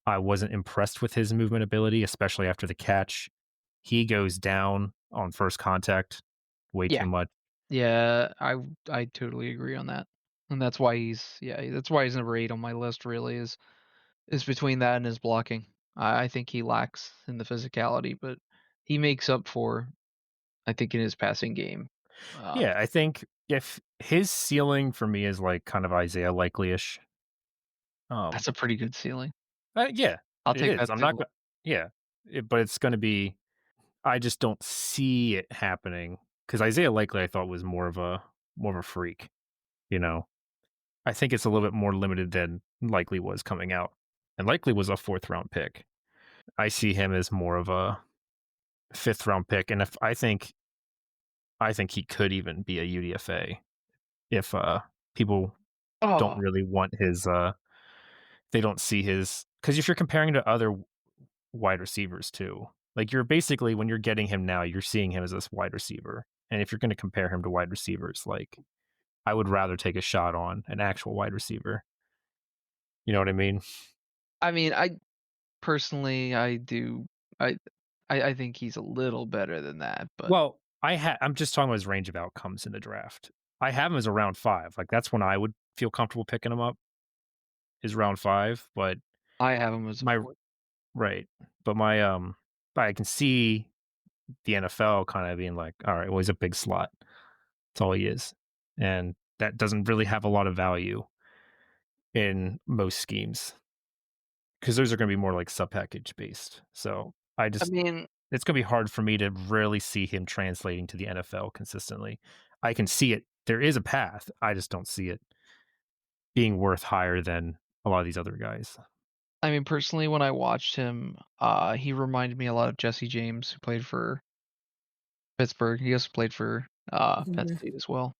I wasn't impressed with his movement ability, especially after the catch. He goes down on first contact way yeah. too much. Yeah, I totally agree on that. And that's why that's why he's number 8 on my list really is between that and his blocking. I think he lacks in the physicality, but he makes up for, I think, in his passing game. Uh, Yeah, I think if his ceiling for me is, like, kind of Isaiah Likely-ish. Um, that's a pretty good ceiling. yeah, I'll it take is. that I'm not ceiling. go yeah, but it's gonna be I just don't see it happening because Isaiah Likely I thought was more of a freak, you know? I think it's a little bit more limited than Likely was coming out, and Likely was a 4th round pick. I see him as more of a 5th round pick, and if I think he could even be a UDFA if, people don't Oh, really want his, they don't see his because if you're comparing to other wide receivers too, like, you're basically when you're getting him now, you're seeing him as this wide receiver, and if you're gonna compare him to wide receivers, like, I would rather take a shot on an actual wide receiver. You know what I mean? I mean, I personally, I do I I think he's a little better than that, but Well, I'm just talking about his range of outcomes in the draft. I have him as a round 5, like, that's when I would feel comfortable picking him up, is round 5, but I have him as a my 4th. right, but but I can see the NFL kinda being like, "Alright, well, he's a big slot. That's all he is." And that doesn't really have a lot of value in most schemes because those are gonna be more like sub-package based. So, I mean, it's gonna be hard for me to really see him translating to the NFL consistently. I can see it. There is a path. I just don't see it being worth higher than a lot of these other guys. personally, when I watched him, he reminded me a lot of Jesse James, who played for Pittsburgh. He also played for, Penn Mhm. State as well.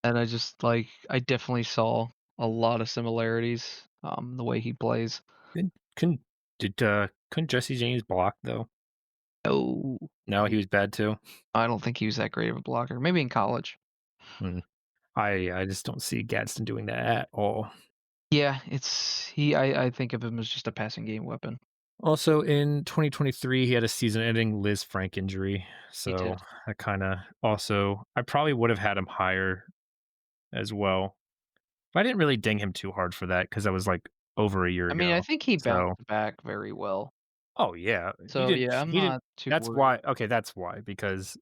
And I just, like I definitely saw a lot of similarities, the way he plays. Couldn't couldn't Jesse James block though? Oh, No, he was bad too. I don't think he was that great of a blocker. Maybe in college. Hmm. I just don't see Gadsden doing that at all. Yeah, it's he I think of him as just a passing game weapon. Also, in 2023, he had a season-ending Liz Frank injury, He so did. I kinda also I probably would have had him higher as well. But I didn't really ding him too hard for that because that was, like, over a year I mean, I ago. think he So bounced back very well. oh, yeah, So, yeah, I'm he didn't not too that's worried. why okay, that's why, because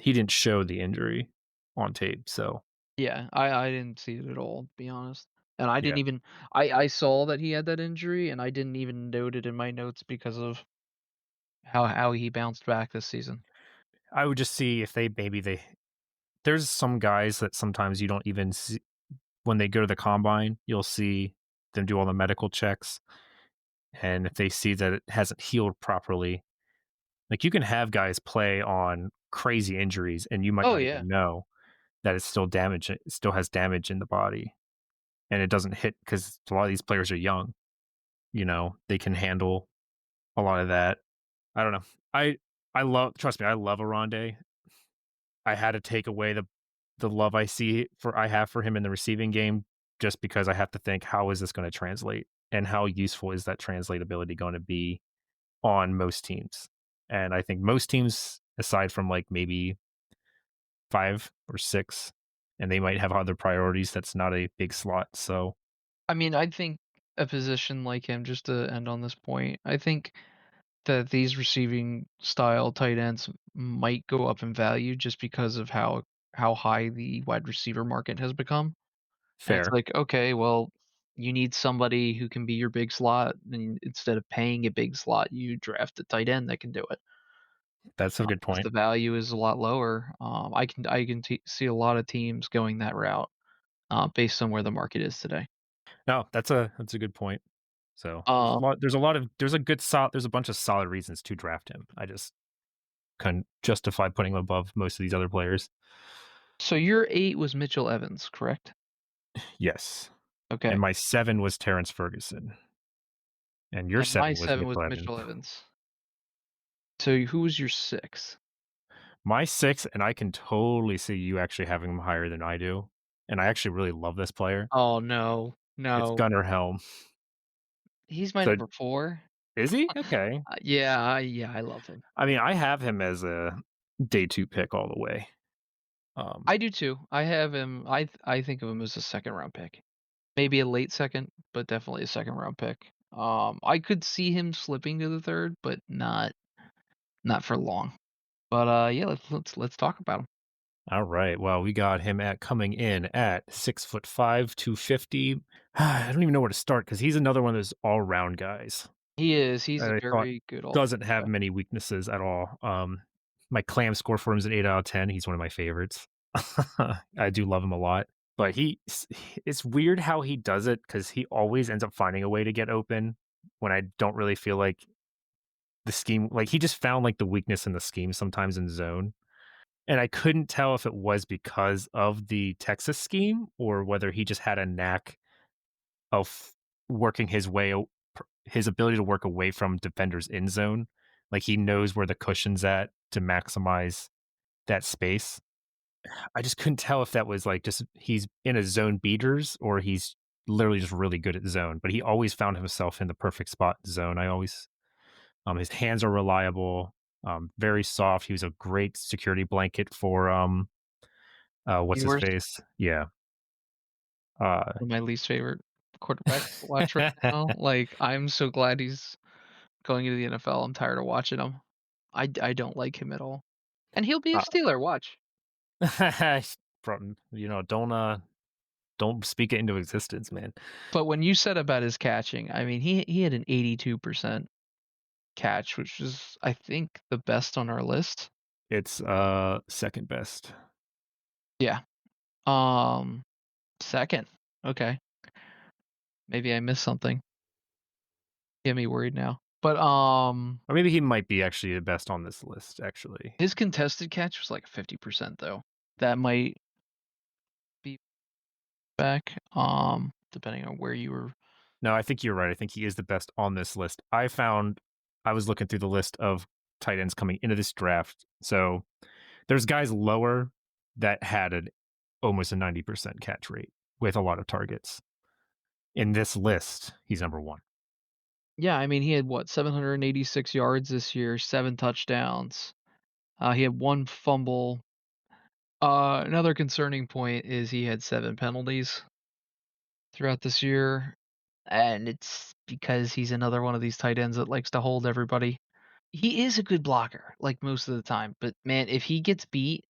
he didn't show the injury on tape, so Yeah, I didn't see it at all, to be honest. And I yeah. didn't even I saw that he had that injury, and I didn't even note it in my notes because of how he bounced back this season. I would just see if they there's some guys that sometimes you don't even see when they go to the combine, you'll see them do all the medical checks, and if they see that it hasn't healed properly, like, you can have guys play on crazy injuries, and you might Oh, not yeah. even know that it's still damage it still has damage in the body, and it doesn't hit because a lot of these players are young, they can handle a lot of that. I don't know. I I love trust me, I love Aronde. I had to take away the love I have for him in the receiving game just because I have to think, how is this gonna translate, and how useful is that translatability gonna be on most teams? And I think most teams, aside from, like, maybe 5 or 6, and they might have other priorities that's not a big slot, so I mean, I think a position like him, just to end on this point, I think that these receiving style tight ends might go up in value just because of how high the wide receiver market has become. And it's fair. like, okay, well, you need somebody who can be your big slot, and instead of paying a big slot, you draft a tight end that can do it. That's a good Because point. the value is a lot lower. I can see a lot of teams going that route based on where the market is today. No, that's a good point. So, Uh, there's a bunch of solid reasons to draft him. I just couldn't justify putting him above most of these other players. so your 8 was Mitchell Evans, correct? Yes. And Okay. my 7 was Terrence Ferguson, and your And my 7 was 7 was Mitchell Evans. Mitchell Evans. So who was your 6? My 6, and I can totally see you actually having him higher than I do, and I actually really love this player. Oh, no. It's No. Gunnar Helm. He's my So number 4. is he? Okay. Yeah, I love him. I mean, I have him as a day 2 pick all the way. I do too. I have him I think of him as a second round pick. Maybe a late second, but definitely a second round pick. I could see him slipping to the 3rd, but not for long. But, yeah, let's talk about him. Alright, well, we got him at coming in at 6'5", 250. I don't even know where to start because he's another one of those all-round guys. He is. He's a I thought very good all doesn't have guy. many weaknesses at all. My clam score for him is an 8 out of 10. He's one of my favorites. I do love him a lot, but it's weird how he does it because he always ends up finding a way to get open when I don't really feel like the scheme like, he just found, like, the weakness in the scheme sometimes in zone, and I couldn't tell if it was because of the Texas scheme or whether he just had a knack of working his ability to work away from defenders in zone. Like, he knows where the cushion's at to maximize that space. I just couldn't tell if that was, like, just he's in a zone beaters or he's literally just really good at zone, but he always found himself in the perfect spot in zone. I always his hands are reliable, very soft. He was a great security blanket for, what's his Yours, face? Yeah. Uh, one of my least favorite quarterbacks to watch right now. Like, I'm so glad he's going into the NFL. I'm tired of watching him. I don't like him at all. And he'll be a uh, Steeler, watch. from don't speak it into existence, man. But when you said about his catching, I mean, he had an 82% catch, which is, I think, the best on our list. It's, second best. Yeah. Um, 2nd. Okay. Maybe I missed something. Get me worried now. But, Or maybe he might be actually the best on this list, actually. his contested catch was like 50% though. That might be back. depending on where you were. No, I think you're right. I think he is the best on this list. I was looking through the list of tight ends coming into this draft. So there's guys lower that had an almost a 90% catch rate with a lot of targets. In this list, he's number one. Yeah, I mean, he had what, 786 yards this year, 7 touchdowns. He had 1 fumble. Another concerning point is he had 7 penalties throughout this year, and it's because he's another one of these tight ends that likes to hold everybody. He is a good blocker, like, most of the time, but, man, if he gets beat,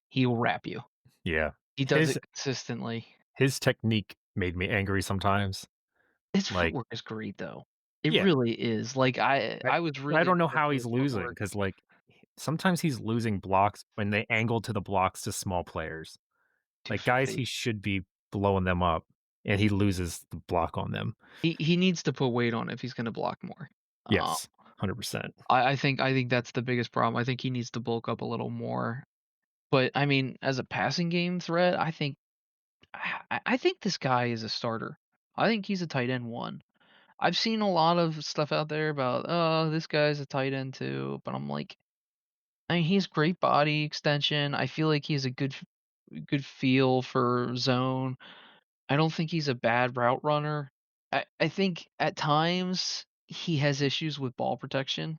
he will wrap you. Yeah. He does His it consistently. his technique made me angry sometimes. His Like, footwork is great, though. It yeah, really is. Like, I I was I really don't know impressed how with he's his losing footwork. because like sometimes he's losing blocks when they angle to the blocks to small players. Too Like guys fatty. he should be blowing them up and he loses the block on them. He needs to put weight on if he's gonna block more. Uh, Yes, 100%. I think that's the biggest problem. I think he needs to bulk up a little more. But, I mean, as a passing game threat, I think this guy is a starter. I think he's a tight end 1. I've seen a lot of stuff out there about, "Oh, this guy's a tight end too," but I'm like, I mean, he has great body extension. I feel like he has a good feel for zone. I don't think he's a bad route runner. I think at times he has issues with ball protection,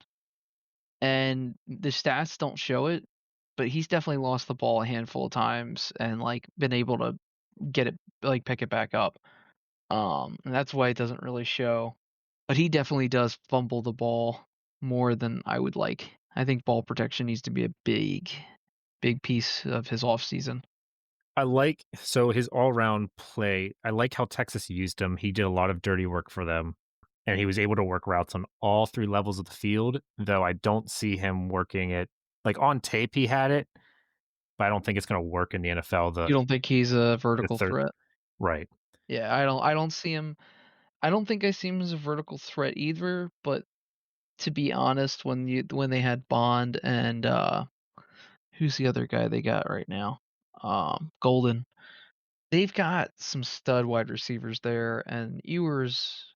and the stats don't show it, but he's definitely lost the ball a handful of times and, like, been able to get it like, pick it back up. And that's why it doesn't really show. But he definitely does fumble the ball more than I would like. I think ball protection needs to be a big piece of his offseason. I like so his all-round play, I like how Texas used him. He did a lot of dirty work for them, and he was able to work routes on all 3 levels of the field, though I don't see him working it like, on tape, he had it, but I don't think it's gonna work in the NFL, You don't think he's a the vertical 3rd. threat? Right. Yeah, I don't see him. I don't think I see him as a vertical threat either, but to be honest, when they had Bond and, who's the other guy they got right now? Golden. They've got some stud wide receivers there, and Ewers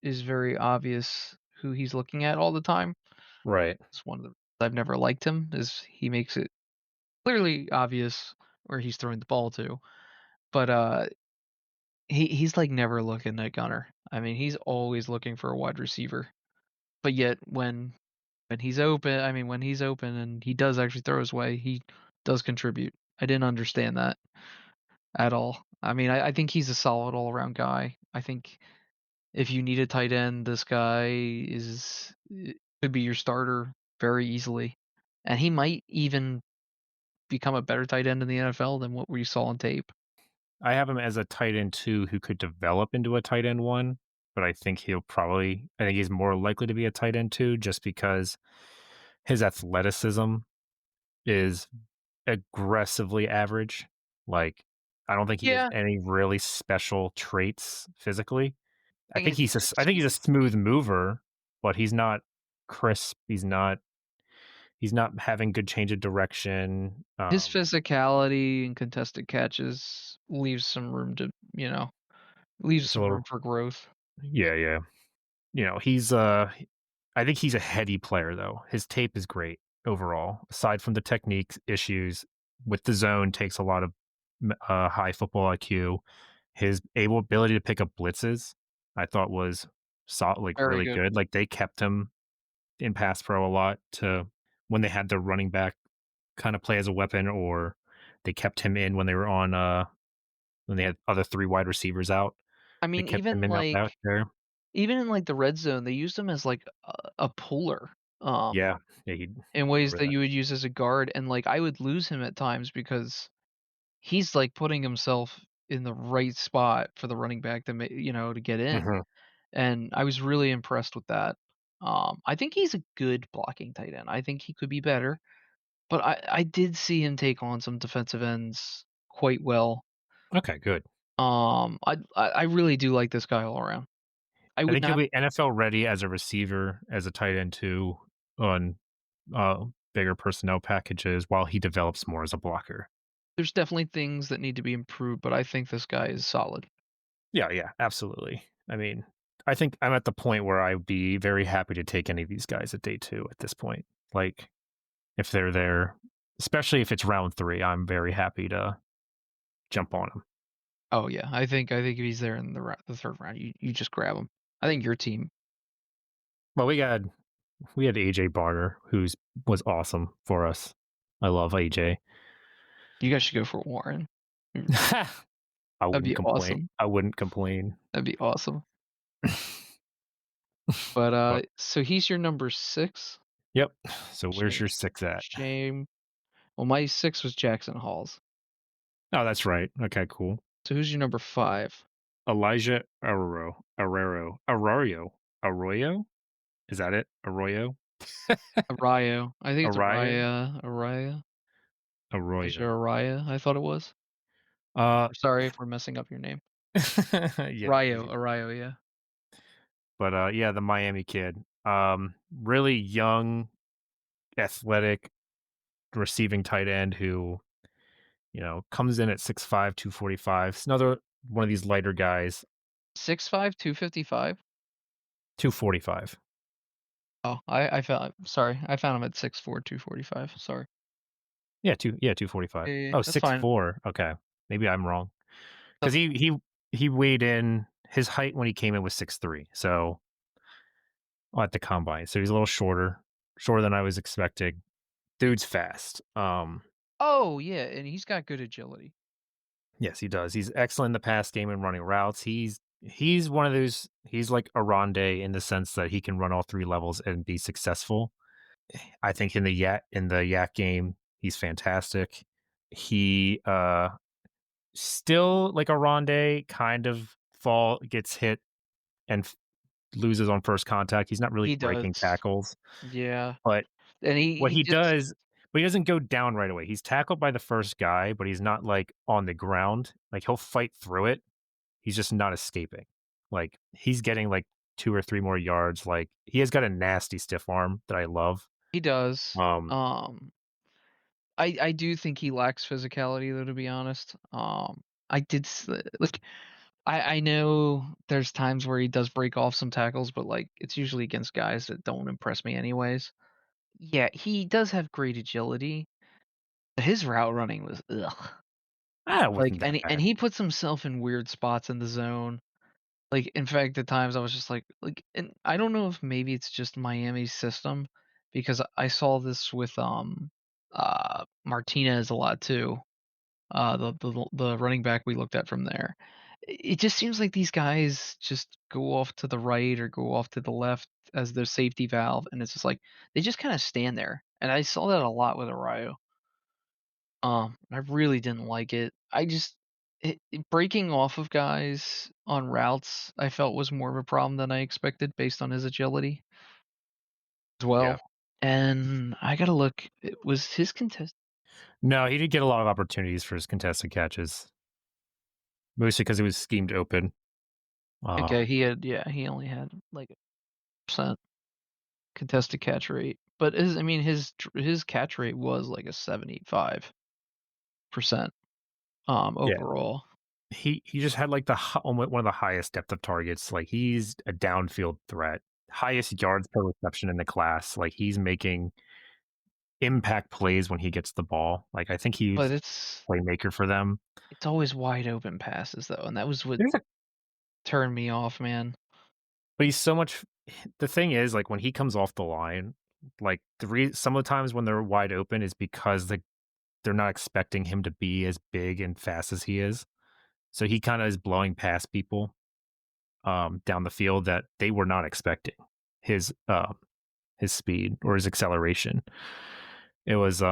is very obvious who he's looking at all the time. Right. It's one of the I've never liked him is he makes it clearly obvious where he's throwing the ball to. But, he's, like, never looking at Gunner. I mean, he's always looking for a wide receiver. But yet when he's open and he does actually throw his way, he does contribute. I didn't understand that at all. I mean, I think he's a solid all-around guy. I think if you need a tight end, this guy could be your starter very easily, and he might even become a better tight end in the NFL than what we saw on tape. I have him as a tight end 2 who could develop into a tight end 1, but I think he's more likely to be a tight end 2 just because his athleticism is aggressively average. Like, I don't think he has Yeah, any really special traits physically. thing is I think he's a smooth mover, but he's not crisp. He's not having good change of direction. his physicality and contested catches leaves some room to, leaves It's a some room little for growth. yeah, yeah. He's I think he's a heady player though. His tape is great overall. Aside from the technique issues with the zone takes a lot of high football IQ. His able ability to pick up blitzes I thought was like Very really good. good. Like they kept him in pass pro a lot to when they had the running back kind of play as a weapon or they kept him in when they were on when they had other 3 wide receivers out. I They mean, kept him in out back there. even in, like, the red zone, they used him as, like, a puller, Yeah. Yeah, he in I ways remember that that. you would use as a guard, and, like, I would lose him at times because he's, like, putting himself in the right spot for the running back to get in, Mhm. and I was really impressed with that. I think he's a good blocking tight end. I think he could be better, but I did see him take on some defensive ends quite well. Okay, good. I really do like this guy all around. I I would think he'll not be NFL ready as a receiver, as a tight end too, on bigger personnel packages while he develops more as a blocker. There's definitely things that need to be improved, but I think this guy is solid. Yeah, yeah, absolutely. I mean, I think I'm at the point where I'd be very happy to take any of these guys at day 2 at this point. Like, if they're there, especially if it's round 3, I'm very happy to jump on them. Oh, yeah. I think if he's there in the 3rd round, you just grab him. I think your team Well, we had AJ Barter, who's was awesome for us. I love AJ. you guys should go for Warren. Mm, I that'd wouldn't be complain. awesome. I wouldn't complain. That'd be awesome. But, But so he's your number 6? yep. So where's Shame your 6 at? shame. Well, my 6 was Jackson Halls. Oh, that's right. Okay, cool. So who's your number 5? Elijah Arroyo? Is that it? Arroyo? Arayo. I think it's Araya? Araya? Elijah Arroyo. Araya, I thought it was. Uh, Sorry if we're messing up your name. yeah, Rayo, Arayo, yeah. but, yeah, the Miami kid. Really young, athletic, receiving tight end who, comes in at 6'5", 245. It's another one of these lighter guys, 6'5", 255? 245. Oh, I found sorry, I found him at 6'4", 245, sorry. Yeah, 245. Yeah, Oh, that's fine. 6'4". Okay. Maybe I'm wrong. Because That's he weighed in his height when he came in was 6'3", so at the combine. So he's a little shorter than I was expecting. Dude's fast. Oh, yeah, and he's got good agility. Yes, he does. He's excellent in the pass game and running routes. He's one of those he's like a Ronde in the sense that he can run all 3 levels and be successful. I think in the Yak game, he's fantastic. He still like a Ronde kind of fall gets hit and loses on first contact. He's not really He breaking does. tackles, Yeah, but and what he he just does but he doesn't go down right away. He's tackled by the first guy, but he's not like on the ground. Like he'll fight through it. He's just not escaping. Like he's getting like 2 or 3 more yards. Like he has got a nasty stiff arm that I love. he does. Um, I do think he lacks physicality though, to be honest. I did like I know there's times where he does break off some tackles, but like it's usually against guys that don't impress me anyways. Yeah, he does have great agility. His route running was ugh. it Like wasn't that and bad. he puts himself in weird spots in the zone. Like in fact, at times I was just like, and I don't know if maybe it's just Miami's system because I saw this with Martinez a lot too. The running back we looked at from there. It just seems like these guys just go off to the right or go off to the left as their safety valve, and it's just like they just kind of stand there. And I saw that a lot with Arayo. I really didn't like it. Breaking off of guys on routes, I felt was more of a problem than I expected based on his agility as Yeah. well. And I gotta look. It was his contest. No, he did get a lot of opportunities for his contested catches, mostly because it was schemed open. Okay, Um, he only had like a percent contested catch rate, but his catch rate was like a 75% yeah, overall. he just had like one of the highest depth of targets. Like he's a downfield threat, highest yards per reception in the class. Like he's making impact plays when he gets the ball. Like I think But he's it's playmaker for them. it's always wide open passes though, and that was what There's a turned me off, man. But he's so much the thing is, like, when he comes off the line, like, some of the times when they're wide open is because they're not expecting him to be as big and fast as he is. So he kinda is blowing past people, down the field that they were not expecting his, his speed or his acceleration. It was,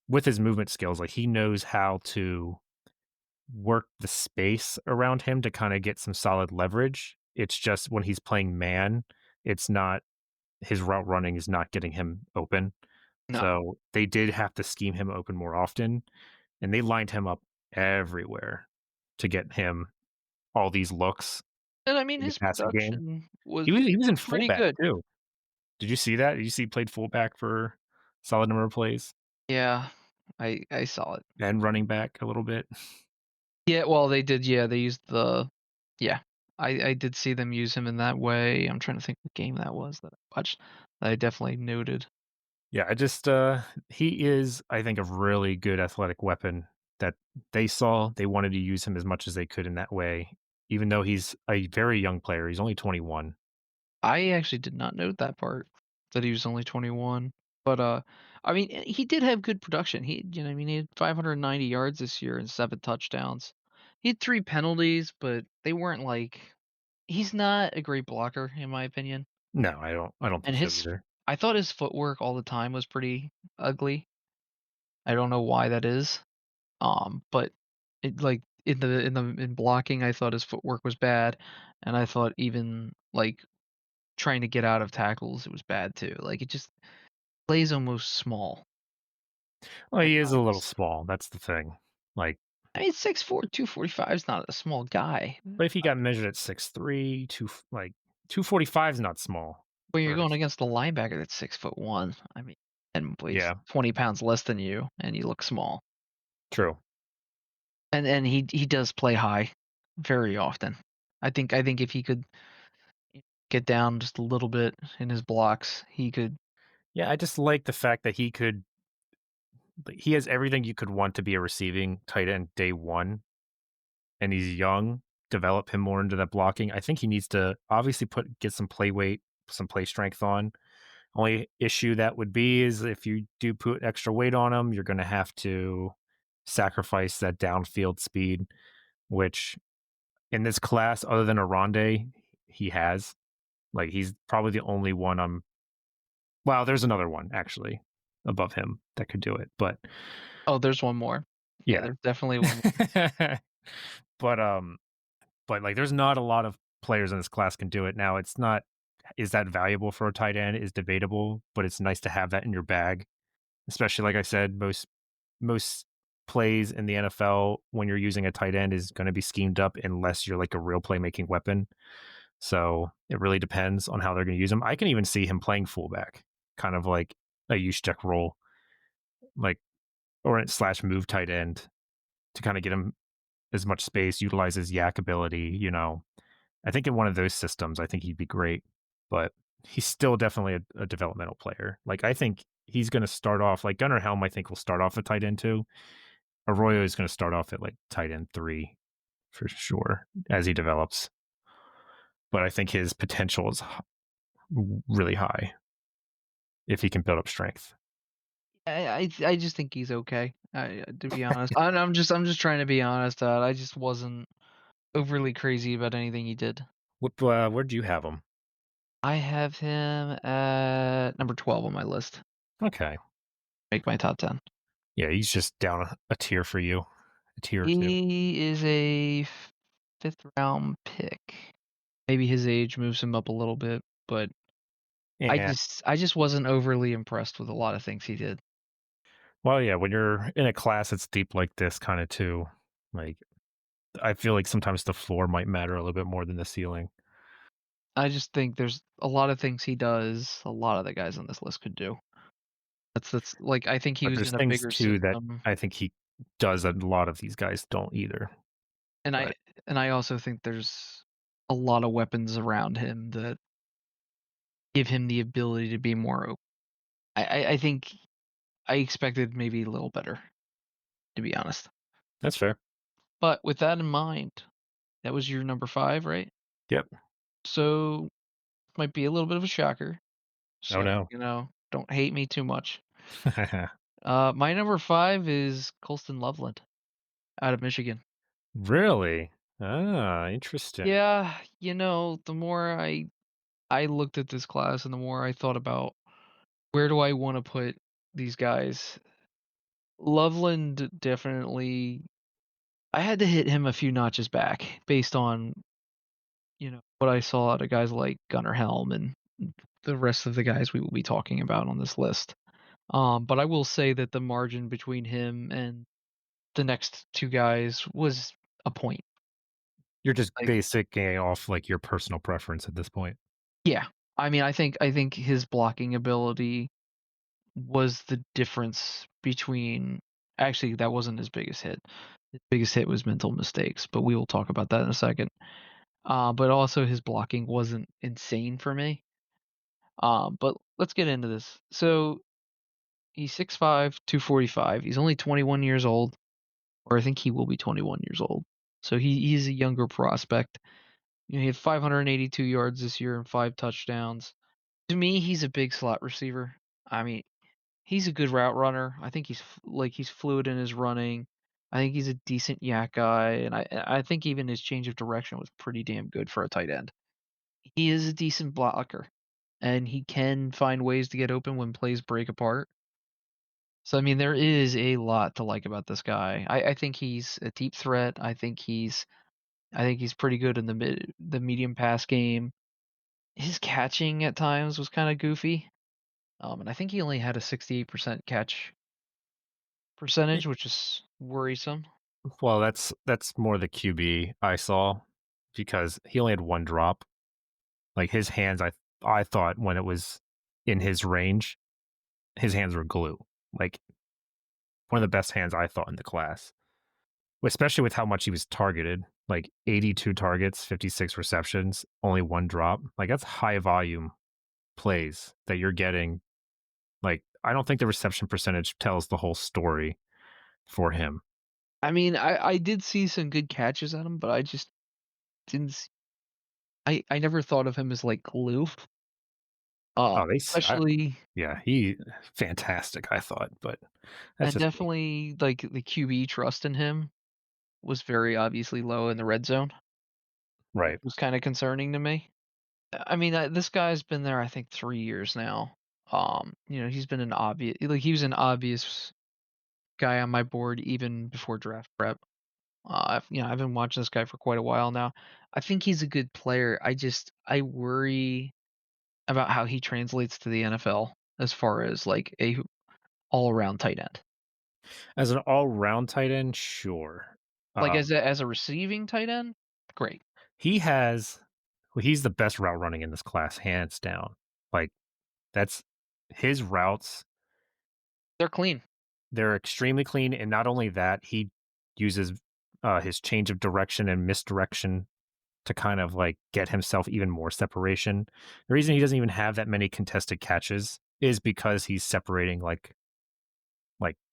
with his movement skills, like, he knows how to work the space around him to kinda get some solid leverage. It's just when he's playing man, it's not his route running is not getting him open. No. So they did have to scheme him open more often, and they lined him up everywhere to get him all these looks And I mean, in the his passing game. production He was in pretty fullback good. too. Did you see that? Did you see he played fullback for a solid number of plays Yeah, I saw it. and running back a little bit? Yeah, well, they did. Yeah, they used the Yeah. I did see them use him in that way. I'm trying to think what game that was that I watched that I definitely noted. Yeah, I just he is, I think, a really good athletic weapon that they saw. They wanted to use him as much as they could in that way, even though he's a very young player. He's only 21. I actually did not note that part, that he was only 21. But, I mean, he did have good production. I mean, he had 590 yards this year and 7 touchdowns. He had 3 penalties, but they weren't like he's not a great blocker in my opinion. No, I don't And think so his either. I thought his footwork all the time was pretty ugly. I don't know why that is. But it like in blocking, I thought his footwork was bad, and I thought even like trying to get out of tackles, it was bad too. Like it just plays almost small Well, at he is a little times. small. That's the thing. Like, I mean, 6'4", 245 is not a small guy. but if he got measured at 6'3", 245 is not small When you're for going his. against a linebacker that's 6'1", I mean, and weighs Yeah, 20 pounds less than you, and you look small. true. And he does play high very often. I think if he could get down just a little bit in his blocks, he could. Yeah, I just like the fact that he has everything you could want to be a receiving tight end day one, and he's young. Develop him more into that blocking. I think he needs to obviously get some play weight, some play strength on. Only issue that would be is if you do put extra weight on him, you're going to have to sacrifice that downfield speed, which in this class, other than Aronde, he has. Like he's probably the only one I'm. Well, there's another one actually above him that could do it, but Oh, there's one more. Yeah, yeah. there's definitely one more. but like there's not a lot of players in this class can do it. Now it's not, is that valuable for a tight end is debatable, but it's nice to have that in your bag. Especially like I said, most plays in the NFL when you're using a tight end is going to be schemed up unless you're like a real playmaking weapon. So it really depends on how they're going to use him. I can even see him playing fullback, kind of like a check role, like or slash move tight end to kind of get him as much space, utilize his yak ability. I think in one of those systems, I think he'd be great, but he's still definitely a developmental player. Like I think he's going to start off like Gunnar Helm. I think will start off at tight end two. Arroyo is going to start off at like tight end three for sure as he develops. But I think his potential is really high if he can build up strength. I just think he's okay. To be honest, I'm just trying to be honest. I just wasn't overly crazy about anything he did. Where do you have him? I have him at number 12 on my list. Okay, Make my top 10. yeah, he's just down a tier for you, a tier or two. He is a fifth round pick. Maybe his age moves him up a little bit, but Yeah, I just wasn't overly impressed with a lot of things he did. well, yeah, when you're in a class that's deep like this, kind of too, like I feel like sometimes the floor might matter a little bit more than the ceiling. I just think there's a lot of things he does a lot of the guys on this list could do. That's like I think he But was there's in a things bigger too that system, I think he does that a lot of these guys don't either. and I But and I also think there's a lot of weapons around him that give him the ability to be more open. I think I expected maybe a little better, to be honest. that's fair. But with that in mind, that was your number 5, right? Yep. So, might be a little bit of a shocker. Oh So, no. don't hate me too much. My number 5 is Colston Loveland out of Michigan. Really? Ah, interesting. Yeah, the more I looked at this class and the more I thought about where do I want to put these guys, Loveland definitely I had to hit him a few notches back based on, what I saw out of guys like Gunnar Helm and the rest of the guys we will be talking about on this list. But I will say that the margin between him and the next 2 guys was a point. You're just Like, basing off like your personal preference at this point. yeah. I mean, I think his blocking ability was the difference between actually, that wasn't his biggest hit. His biggest hit was mental mistakes, but we will talk about that in a second. but also his blocking wasn't insane for me. But let's get into this. So he's 6'5", 245. He's only 21 years old, or I think he will be 21 years old. So he's a younger prospect. You know, he had 582 yards this year and 5 touchdowns. To me, he's a big slot receiver. I mean, he's a good route runner. I think he's fluid in his running. I think he's a decent yak guy, and I think even his change of direction was pretty damn good for a tight end. He is a decent blocker, and he can find ways to get open when plays break apart. So, I mean, there is a lot to like about this guy. I think he's a deep threat. I think he's pretty good in the medium pass game. His catching at times was kinda goofy, and I think he only had a 68% catch It percentage, which is worrisome. well, that's more the QB I saw because he only had 1 drop. Like, his hands, I thought when it was in his range, his hands were glue. Like, one of the best hands I thought in the class, especially with how much he was targeted, like 82 targets, 56 receptions, only 1 drop. Like, that's high volume plays that you're getting. Like, I don't think the reception percentage tells the whole story for him. I mean, I did see some good catches at him, but I just didn't s I never thought of him as, like, glue, Oh, especially yeah, he fantastic, I thought, but that's and just me. definitely, like, the QB trust in him was very obviously low in the red zone, which Right. was kinda concerning to me. I mean, this guy's been there, I think, 3 years now. He's been he was an obvious guy on my board even before draft prep. I've been watching this guy for quite a while now. I think he's a good player. I worry about how he translates to the NFL as far as like a all-around tight end. As an all-round tight end, sure. Like Um, as a receiving tight end, great. he has he's the best route running in this class, hands down. Like, that's his routes, They're clean. they're extremely clean, and not only that, he uses, his change of direction and misdirection to kind of, like, get himself even more separation. The reason he doesn't even have that many contested catches is because he's separating,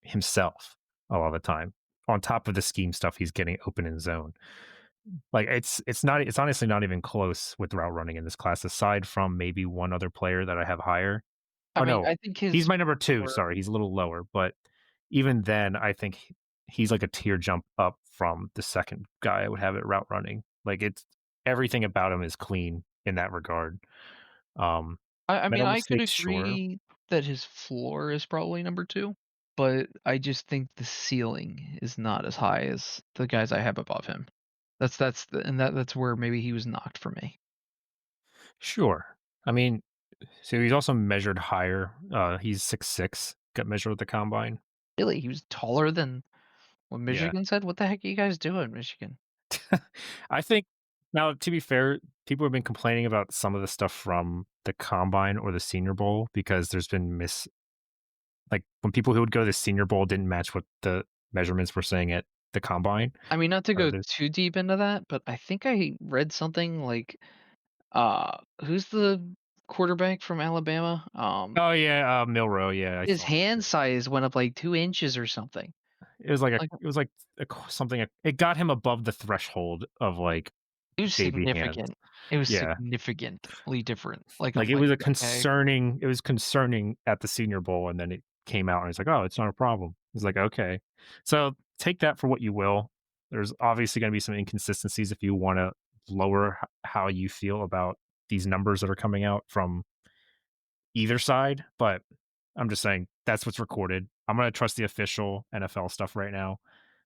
himself a lot of the time. On top of the scheme stuff, he's getting open in zone. Like, it's honestly not even close with route running in this class, aside from maybe one other player that I have higher. I Oh, mean, no, I think he's his my number 2, floor sorry, he's a little lower, but even then, I think he's like a tier jump up from the 2nd guy I would have at route running. Like, it's everything about him is clean in that regard. Um, I mean, Mental I could mistakes, sure. agree that his floor is probably number 2, but I just think the ceiling is not as high as the guys I have above him. That's where maybe he was knocked for me. Sure. I mean, so he's also measured higher, he's 6'6", got measured with the combine. Really, he was taller than what Yeah. Michigan said? What the heck are you guys doing, Michigan? I think now, to be fair, people have been complaining about some of the stuff from the combine or the Senior Bowl because there's been like when people who would go to the Senior Bowl didn't match what the measurements were saying at the combine. I mean, not to Or go there's too deep into that, but I think I read something like, who's the quarterback from Alabama? oh yeah, Milrow. Yeah, I His saw that hand too. size went up like 2 inches or something. Like, It was like something. It got him above the threshold of like it was baby hands. significant. It was Yeah, significantly different. Like, like I'm it like, was a "Okay." concerning. It was concerning at the Senior Bowl, and then it came out, and it's like, oh, it's not a problem. It's like okay, so take that for what you will. There's obviously going to be some inconsistencies if you want to lower how you feel about these numbers that are coming out from either side, but I'm just saying that's what's recorded. I'm gonna trust the official NFL stuff right now.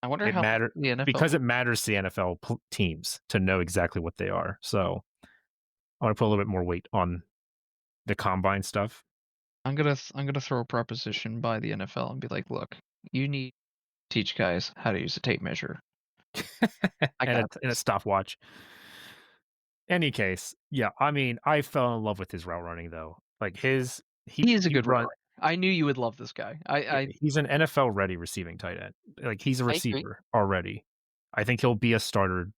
I wonder It how matter the NFL. because it matters to the NFL teams to know exactly what they are. So I want to put a little bit more weight on the combine stuff. I'm gonna throw a proposition by the NFL and be like, "Look, you need to teach guys how to use a tape measure. I got And a this." stopwatch. Any case, yeah. I mean, I fell in love with his route running though. Like He is a he good route run. runner. I knew you would love this guy. Yeah, he's an NFL ready receiving tight end. Like he's a I agree. receiver already. I think he'll be a starter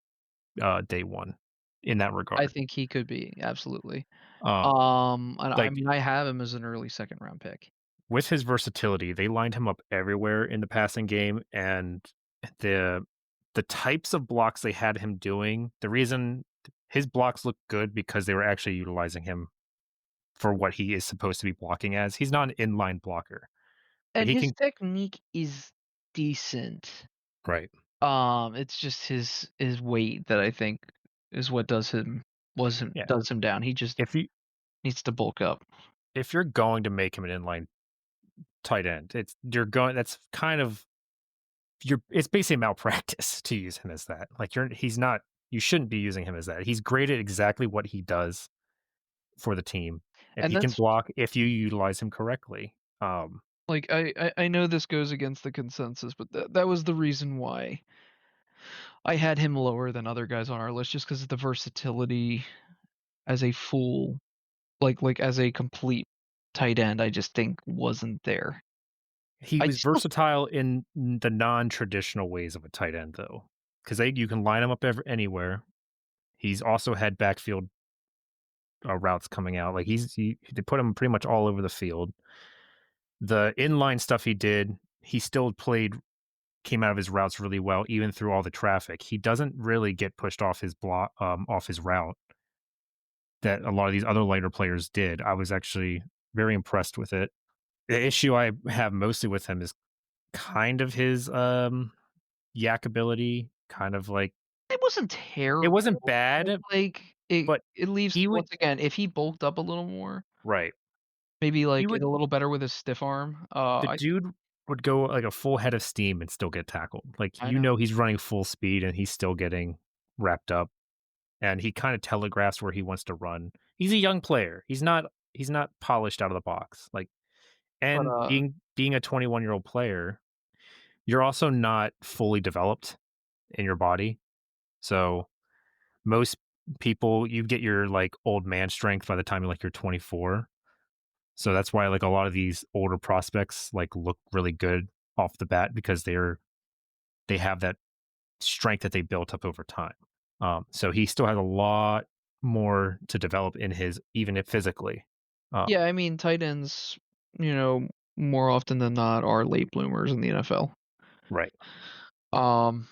day one. in that I regard. think he could be, absolutely. Um, And I like mean, I have him as an early second round pick. with his versatility, they lined him up everywhere in the passing game, and the the types of blocks they had him doing, the reason his blocks look good because they were actually utilizing him for what he is supposed to be blocking as. He's not an inline blocker, but And he his can. technique is decent. Right. It's just his weight that I think is what Yeah. does him down. He just If you needs to bulk up. if you're going to make him an inline tight end, you're going that's kind of you're it's basically malpractice to use him as that. Like he's not you shouldn't be using him as that. He's great at exactly what he does for the team, and And he can that's block if you utilize him correctly. like I know this goes against the consensus, but that was the reason why I had him lower than other guys on our list just because of the versatility as a full as a complete tight end, I just think wasn't there. He I was still versatile in the non-traditional ways of a tight end, though, because you can line him up anywhere. He's also had backfield routes coming out. Like they put him pretty much all over the field. The inline stuff he did, he still came out of his routes really well, even through all the traffic. He doesn't really get pushed off his block, off his route that a lot of these other lighter players did. I was actually very impressed with it. The issue I have mostly with him is kind of his yak ability, kind of like it wasn't it terrible, wasn't but, bad, like, but it leaves he would once again, if he bulked up a little more, right. maybe, He get would a little better with his stiff arm, the dude would go like a full head of steam and still get tackled. Like I know. he's running full speed and he's still getting wrapped up and he kind of telegraphs where he wants to run. He's a young player. He's not polished out of the box. Like But, and being a 21-year-old player, you're also not fully developed in your body. So most people you get your like old man strength by the time you're 24. So that's why like a lot of these older prospects like look really good off the bat because they have that strength that they built up over time. So he still has a lot more to develop in his even if physically. yeah, Um, I mean, tight ends, you know, more often than not are late bloomers in the NFL. right. Um,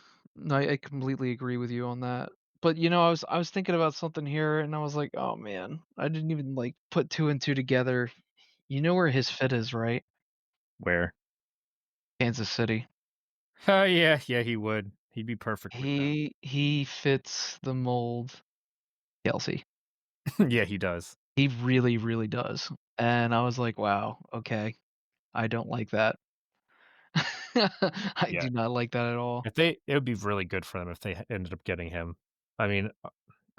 I completely agree with you on that. But, I was thinking about something here, and I was like, "Oh, man, I didn't even, put 2 and 2 together." You know where his fit is, right? Where? Kansas City. Oh yeah, yeah, he would. He'd be perfect with them. He fits the mold, Kelsey. Yeah, he does. He really, really does. And I was like, "Wow, okay. I don't like that." I Yeah. do not like that at all. It would be really good for them if they ended up getting him. I mean,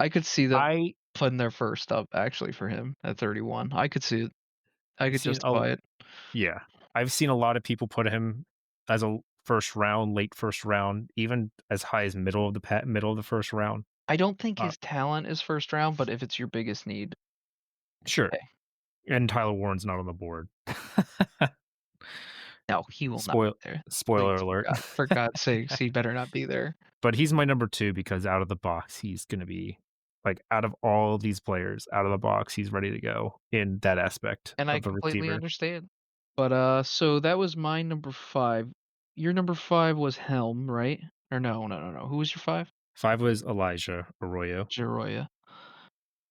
I could see them I putting their first up actually for him at 31. I could see it. I I've could seen a justify it. yeah. I've seen a lot of people put him as a first round, late first round, even as high as middle of the first round. I don't think Uh, his talent is first round, but if it's your biggest need, sure. hey, And Tyler Warren's not on the board. no, he will not Spoil be there. spoiler Please, alert. for God's sakes, he better not be there. But he's my number 2 because out of the box, he's gonna be like, out of all these players, out of the box, he's ready to go in that aspect And I of the completely receiver. understand. But, so that was my number 5. Your number 5 was Helm, right? Or no, no, no, no. Who was your 5? 5 was Elijah Arroyo. Jiroya.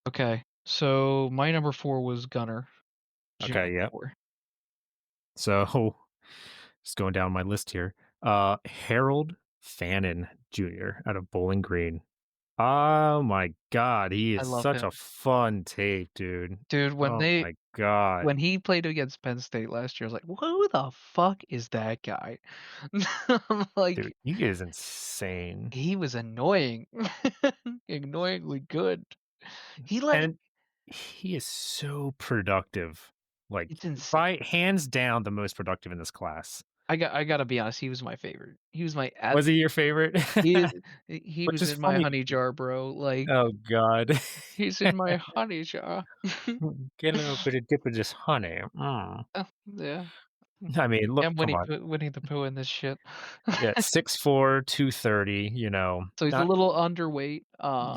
Okay. So my number 4 was Gunner. Who's your Okay, number yeah. 4? So, just going down my list here. Harold Fannin Jr. out of Bowling Green. Oh my god, he I is love such a him. fun tape, dude. Dude, Oh my god. when he played against Penn State last year, I was like, "Who the fuck is that guy?" I'm Dude, like, he is insane. he was annoying. Annoyingly good. He, And he is so productive. Like, it's insane. by hands down the most productive in this class. I gotta be honest, he was my favorite. He was my at Was he your favorite? he he Which was is in my funny. honey jar, bro, Oh god. he's in my honey jar. Get a little bit of dip of this honey. Mm. Yeah. I mean, look, And come on. Winnie the Pooh in this shit. Yeah, 6'4", 230, So he's a not little underweight,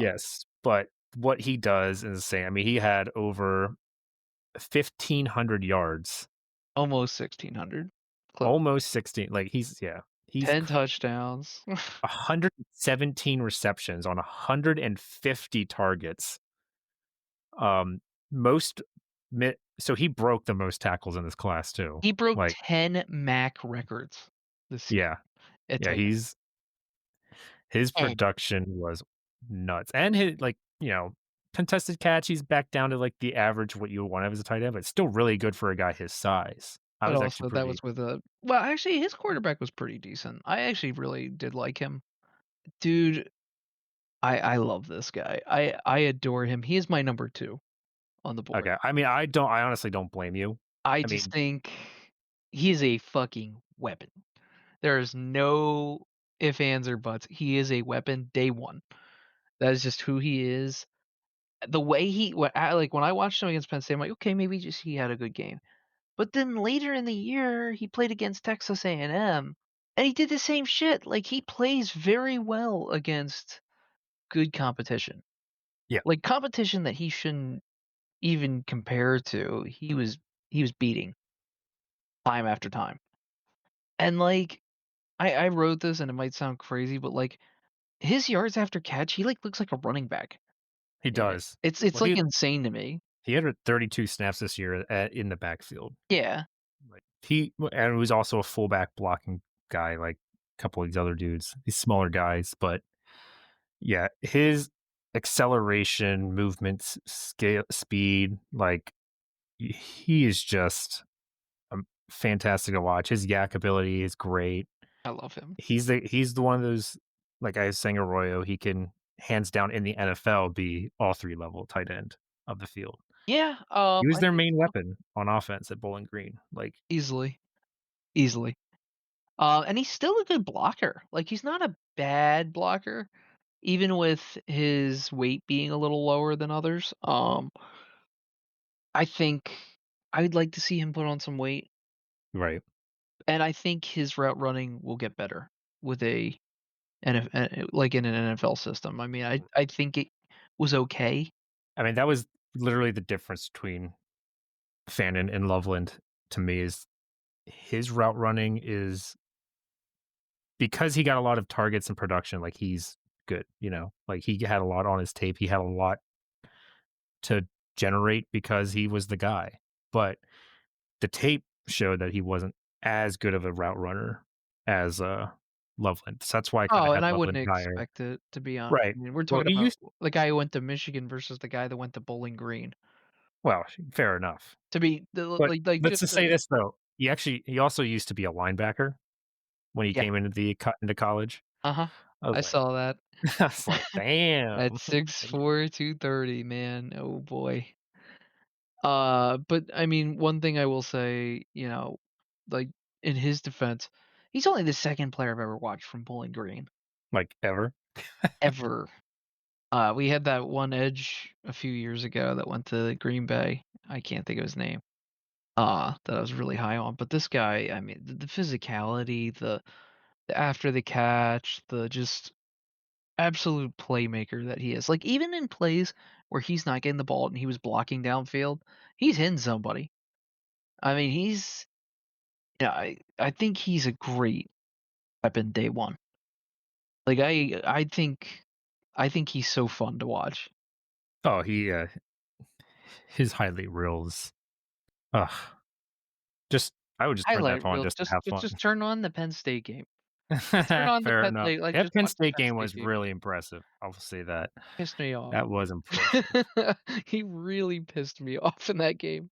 yes, but what he does is insane. I mean, he had over 1,500 yards, Almost 1,600. Close. almost 16. Like he's 10 touchdowns. 117 receptions on 150 targets. Um, most so he broke the most tackles in this class too. He broke Like, 10 MAC records this season yeah, at yeah, tight end. his 10. production was nuts, and his contested catch. He's back down to like the average what you would want as a tight end, but still really good for a guy his size. I But was actually also that pretty was with a well, actually, his quarterback was pretty decent. I actually really did like him. Dude, I love this guy. I adore him. He is my number 2 on the board. okay. I mean, I honestly don't blame you. I I just mean, think he is a fucking weapon. There is no ifs, ands, or buts. He is a weapon day 1. That is just who he is. The way when I watched him against Penn State, I'm like, "Okay, maybe just he had a good game." But then later in the year, he played against Texas A&M, and M, and he did the same shit. Like, he plays very well against good competition. yeah, Like, competition that he shouldn't even compare to, he was beating time after time. And, like, I wrote this, and it might sound crazy, but, like, his yards after catch, he, like, looks like a running back. he Yeah. does. It's, Well, like, insane to me. he had 32 snaps this year in the backfield. Yeah. Like and he was also a fullback blocking guy, like a couple of these other dudes, these smaller guys. But yeah, his acceleration, movements, scale, speed, like he is just fantastic to watch. His yak ability is great. I love him. He's the one of those, like I was saying, Arroyo. He can hands down in the NFL be all three level tight end of the field. Yeah, He was I their think main so. weapon on offense at Bowling Green. Like, Easily, easily. And he's still a good blocker. Like, he's not a bad blocker, even with his weight being a little lower than others. I think I'd like to see him put on some weight, right. and I think his route running will get better with like in an NFL system. I mean, I think it was okay. I mean, that was literally the difference between Fannin and Loveland to me is his route running is because he got a lot of targets and production, like he's good, like he had a lot on his tape. He had a lot to generate because he was the guy. But the tape showed that he wasn't as good of a route runner as Loveland. So that's why I kind of Oh, and had I wouldn't Loveland higher. expect it, to be honest. Right. I mean, we're Well, talking he about used the guy who went to Michigan versus the guy that went to Bowling Green. well, fair enough. To be But like let's just just say this though. He also used to be a linebacker when he yeah. came into college. Uh-huh. I was I like saw that. I was like, At "Damn." Like, 6'4", 230, man. Oh boy. But I mean, one thing I will say, like in his defense, he's only the second player I've ever watched from Bowling Green like, ever. ever. We had that one edge a few years ago that went to Green Bay. I can't think of his name. That I was really high on. But this guy, I mean, the physicality, the after the catch, the just absolute playmaker that he is. Like, even in plays where he's not getting the ball and he was blocking downfield, he's hitting somebody. I mean, yeah, I think he's a great weapon day one. Like, I think he's so fun to watch. Oh, his highlight reels, ugh, just I would just turn that Highlight on reel, just to just have just fun. just turn on the Penn State game. Just turn on the Fair Penn enough. like, That just Penn watch the State Penn game State was game. really impressive. I'll say that. Pissed me off. That was impressive. He really pissed me off in that game.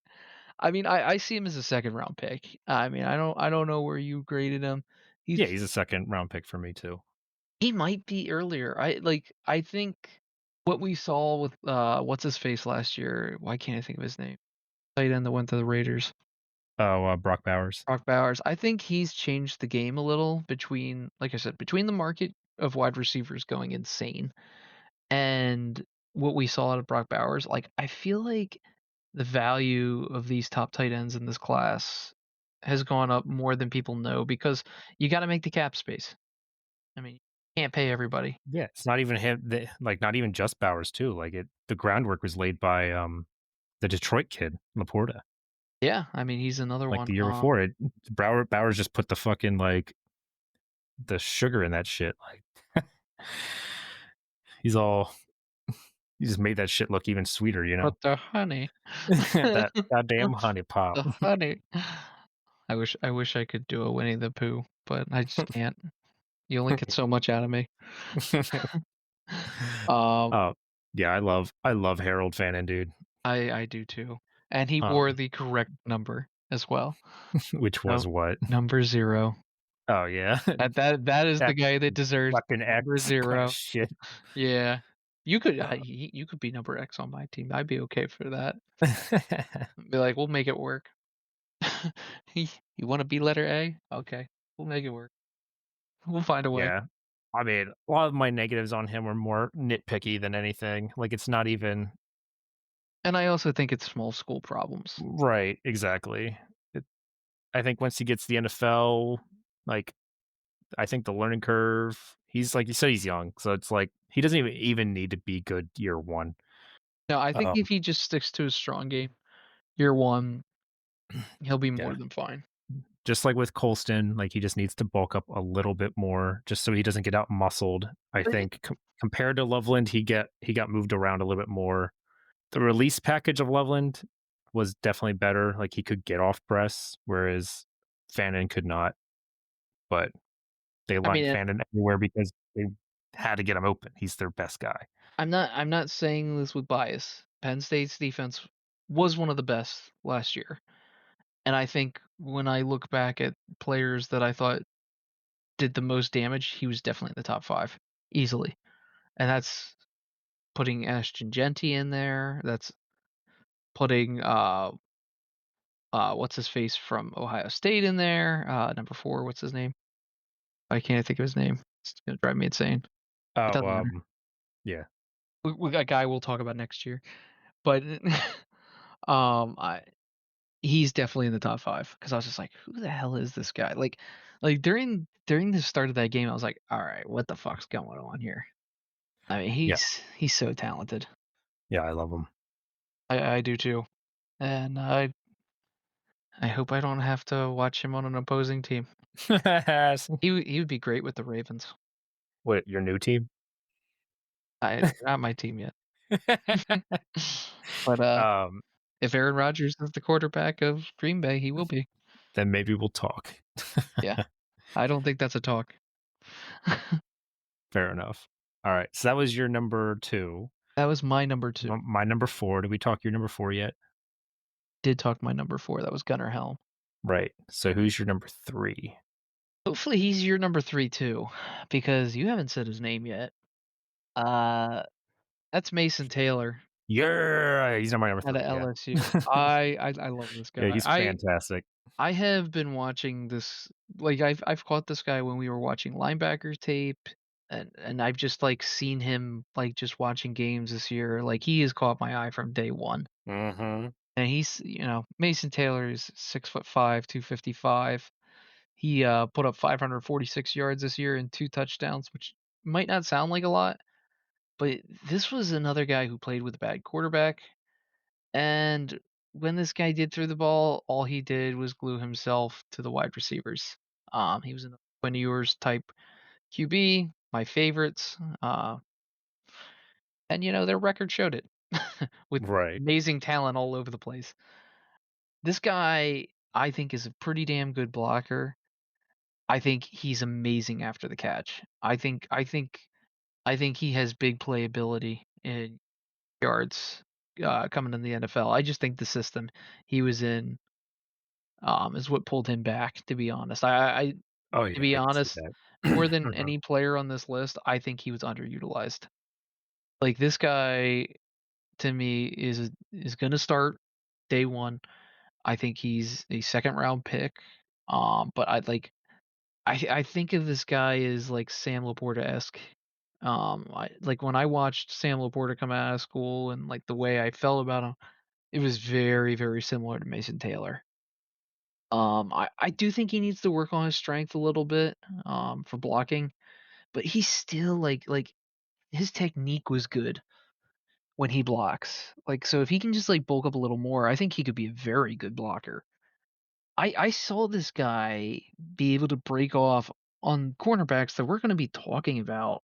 I mean, I see him as a second round pick. I mean, I don't know where you graded him. Yeah, He's he's a second round pick for me too. he might be earlier. I think what we saw with what's his face last year. Why can't I think of his name? Tight end that went to the Raiders. Oh, Brock Bowers. Brock Bowers. I think he's changed the game a little between, like I said, between the market of wide receivers going insane and what we saw out of Brock Bowers. Like, I feel like the value of these top tight ends in this class has gone up more than people know because you got to make the cap space. I mean, Can't pay everybody. Yeah, it's not even him, like, not even just Bowers too, like, the groundwork was laid by, the Detroit kid, Laporta, Yeah, I mean, he's another like, one. the year before it. Bowers just put the fucking, like, the sugar in that shit, like, he's all he just made that shit look even sweeter, you know? But the honey, That goddamn honey pop. the honey. I wish I could do a Winnie the Pooh, but I just can't. You only get so much out of me. Um, Oh, yeah, I love Harold Fannin, dude. I do too, and he wore Um, the correct number as well. which No, was what? number 0. Oh, yeah. That is the X, guy that deserves fucking number X. Oh, 0. shit. Yeah. You could Uh, you could be number X on my team. I'd be okay for that. Be like, "We'll make it work." "You you wanna be letter A? Okay, we'll make it work. We'll find a way." yeah. I mean, a lot of my negatives on him are more nitpicky than anything. Like, it's not even And I also think it's small school problems. right, exactly. It I think once he gets to the NFL, like, I think the learning curve, he's like you said, he's young, so it's like he doesn't even need to be good year 1. No, I think Um, if he just sticks to his strong game, year 1, he'll be yeah. more than fine. Just like with Colston, like, he just needs to bulk up a little bit more just so he doesn't get out muscled. I But it think compared to Loveland, he got moved around a little bit more. The release package of Loveland was definitely better, like, he could get off press, whereas Fannin could not, but they I lined mean, Fannin everywhere because they had to get him open. He's their best guy. I'm not saying this with bias. Penn State's defense was one of the best last year, and I think when I look back at players that I thought did the most damage, he was definitely in the top 5, easily, and that's putting Ashton Genty in there, that's putting, what's his face from Ohio State in there, number 4, what's his name? Why can't I think of his name? It's gonna drive me insane. It Oh, doesn't matter. yeah. We got a guy we'll talk about next year, but, I he's definitely in the top 5 because I was just like, "Who the hell is this guy?" Like, during the start of that game, I was like, "Alright, what the fuck's going on here?" I mean, Yeah. he's so talented. Yeah, I love him. I do too, and I hope I don't have to watch him on an opposing team. He would be great with the Ravens. What, your new team? They're not my team yet. But, Um, if Aaron Rodgers is the quarterback of Green Bay, he will be. then maybe we'll talk. Yeah, I don't think that's a talk. Fair enough. Alright, so that was your number 2. That was my number 2. My number 4, did we talk your number 4 yet? Did talk my number 4, that was Gunnar Helm. Right, so who's your number 3? Hopefully, he's your number 3 too, because you haven't said his name yet. Uh, that's Mason Taylor Yeah, he's not my number out of 3, yeah. LSU. I love this Yeah, guy. he's fantastic. I have been watching this like, I've caught this guy when we were watching linebacker tape, and I've just, like, seen him, like, just watching games this year, like, he has caught my eye from day 1. Mhm. And Mason Taylor is 6'5", 255. He, put up 546 yards this year and 2 touchdowns, which might not sound like a lot, but this was another guy who played with a bad quarterback, and when this guy did throw the ball, all he did was glue himself to the wide receivers. He was a Quinn Ewers type QB, my favorites, and, their record showed it with Right. amazing talent all over the place. This guy, I think, is a pretty damn good blocker. I think he's amazing after the catch. I think he has big playability in yards, coming in the NFL. I just think the system he was in, is what pulled him back, to be honest. Oh, To yeah, be I can see honest, that. more than Mhm. any player on this list, I think he was underutilized. Like, this guy, to me, is gonna start day 1. I think he's a second round pick, but I think of this guy as, like, Sam Laporta-esque. When I watched Sam Laporta come out of school and, like, the way I felt about him, it was very, very similar to Mason Taylor. I do think he needs to work on his strength a little bit, for blocking, but he's still his technique was good when he blocks. Like, so if he can just like bulk up a little more, I think he could be a very good blocker. I saw this guy be able to break off on cornerbacks that we're going to be talking about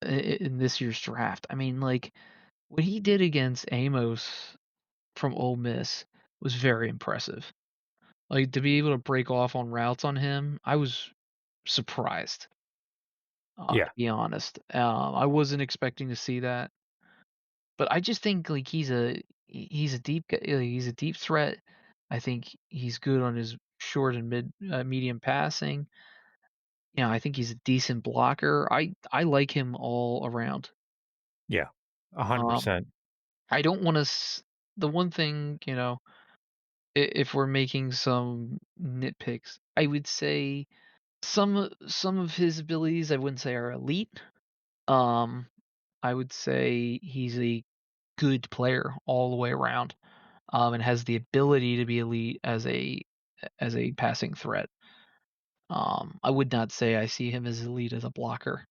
in this year's draft. I mean, like what he did against Amos from Ole Miss was very impressive. Like to be able to break off on routes on him, I was surprised. To Yeah, be honest, I wasn't expecting to see that, but I just think like he's a he's a deep threat. I think he's good on his short and medium passing. You know, I think he's a decent blocker. I like him all around. yeah, Um, 100%. I don't want to. The one thing, you know, if we're making some nitpicks, I would say some of his abilities I wouldn't say are elite. Um, I would say he's a good player all the way around, and has the ability to be elite as a passing threat. I would not say I see him as elite as a blocker,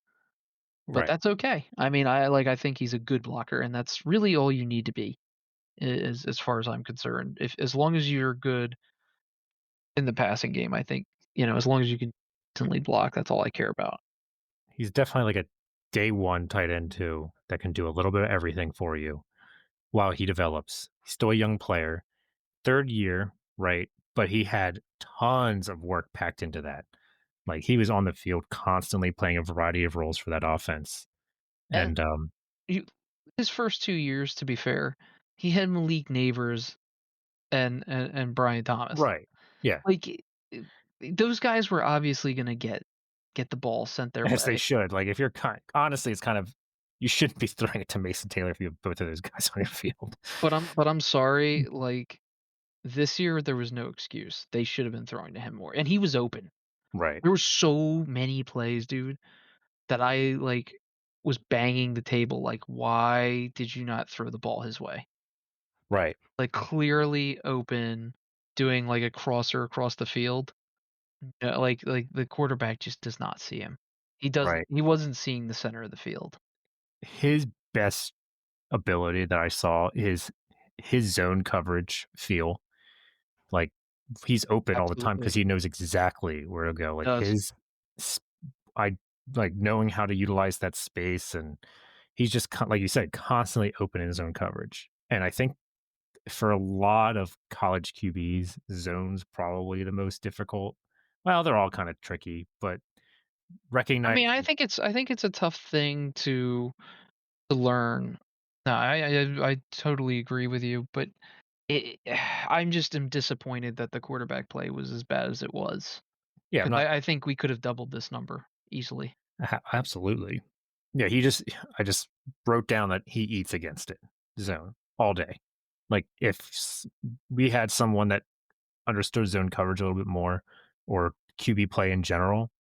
but Right. that's okay. I mean, I think he's a good blocker, and that's really all you need to be, as far as I'm concerned. If as long as you're good in the passing game, I think you know as long as you can consistently block, that's all I care about. He's definitely like a day one tight end too that can do a little bit of everything for you while he develops. He's still a young player, 3rd year, right? But he had tons of work packed into that. Like he was on the field constantly playing a variety of roles for that offense. And And you, his first 2 years, to be fair, he had Malik Neighbors and Brian Thomas. right. Yeah. Like, those guys were obviously gonna get the ball sent their As they way, should. Like if you're kind honestly, it's kind of you shouldn't be throwing it to Mason Taylor if you have both of those guys on your field. but I'm sorry, like, this year, there was no excuse. They should have been throwing to him more, and he was open. Right. There were so many plays, dude, that I, like, was banging the table, like, "Why did you not throw the ball his way?" Right. Like, clearly open, doing, like, a crosser across the field. The quarterback just does not see him. Right. He wasn't seeing the center of the field. His best ability that I saw is his zone coverage feel. Like he's open all the time because Absolutely. he knows exactly where to go. Like Does. his, s- I like knowing how to utilize that space, and he's just like you said, constantly open in his own coverage. And I think for a lot of college QBs, zones probably the most difficult. Well, they're all kind of tricky, but I mean, recognizing I think it's a tough thing to learn. No, I totally agree with you, but I'm just am disappointed that the quarterback play was as bad as it was, yeah, I'm 'cause not I think we could have doubled this number easily. absolutely. Yeah, he just I just wrote down that he eats against it zone all day. Like if we had someone that understood zone coverage a little bit more or QB play in general,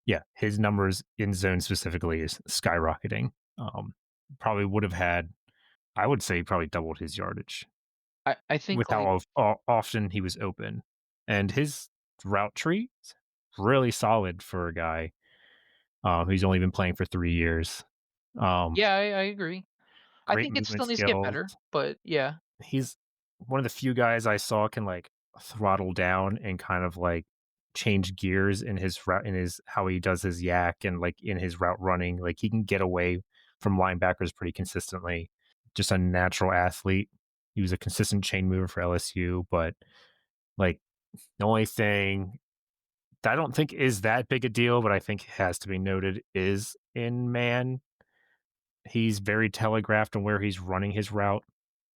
yeah, his numbers in zone specifically is skyrocketing. Probably would have had, I would say, probably doubled his yardage I think, with like how often he was open, and his route tree is really solid for a guy who's only been playing for 3 years. Um, yeah, I agree. I Great think it movement still needs to get skills. better, but yeah. He's one of the few guys I saw can, like, throttle down and kind of, like, change gears in his route in his how he does his yak and, like, in his route running, like, he can get away from linebackers pretty consistently. Just a natural athlete. He was a consistent chain mover for LSU, but, like, the only thing that I don't think is that big a deal, but I think has to be noted is in man, he's very telegraphed on where he's running his route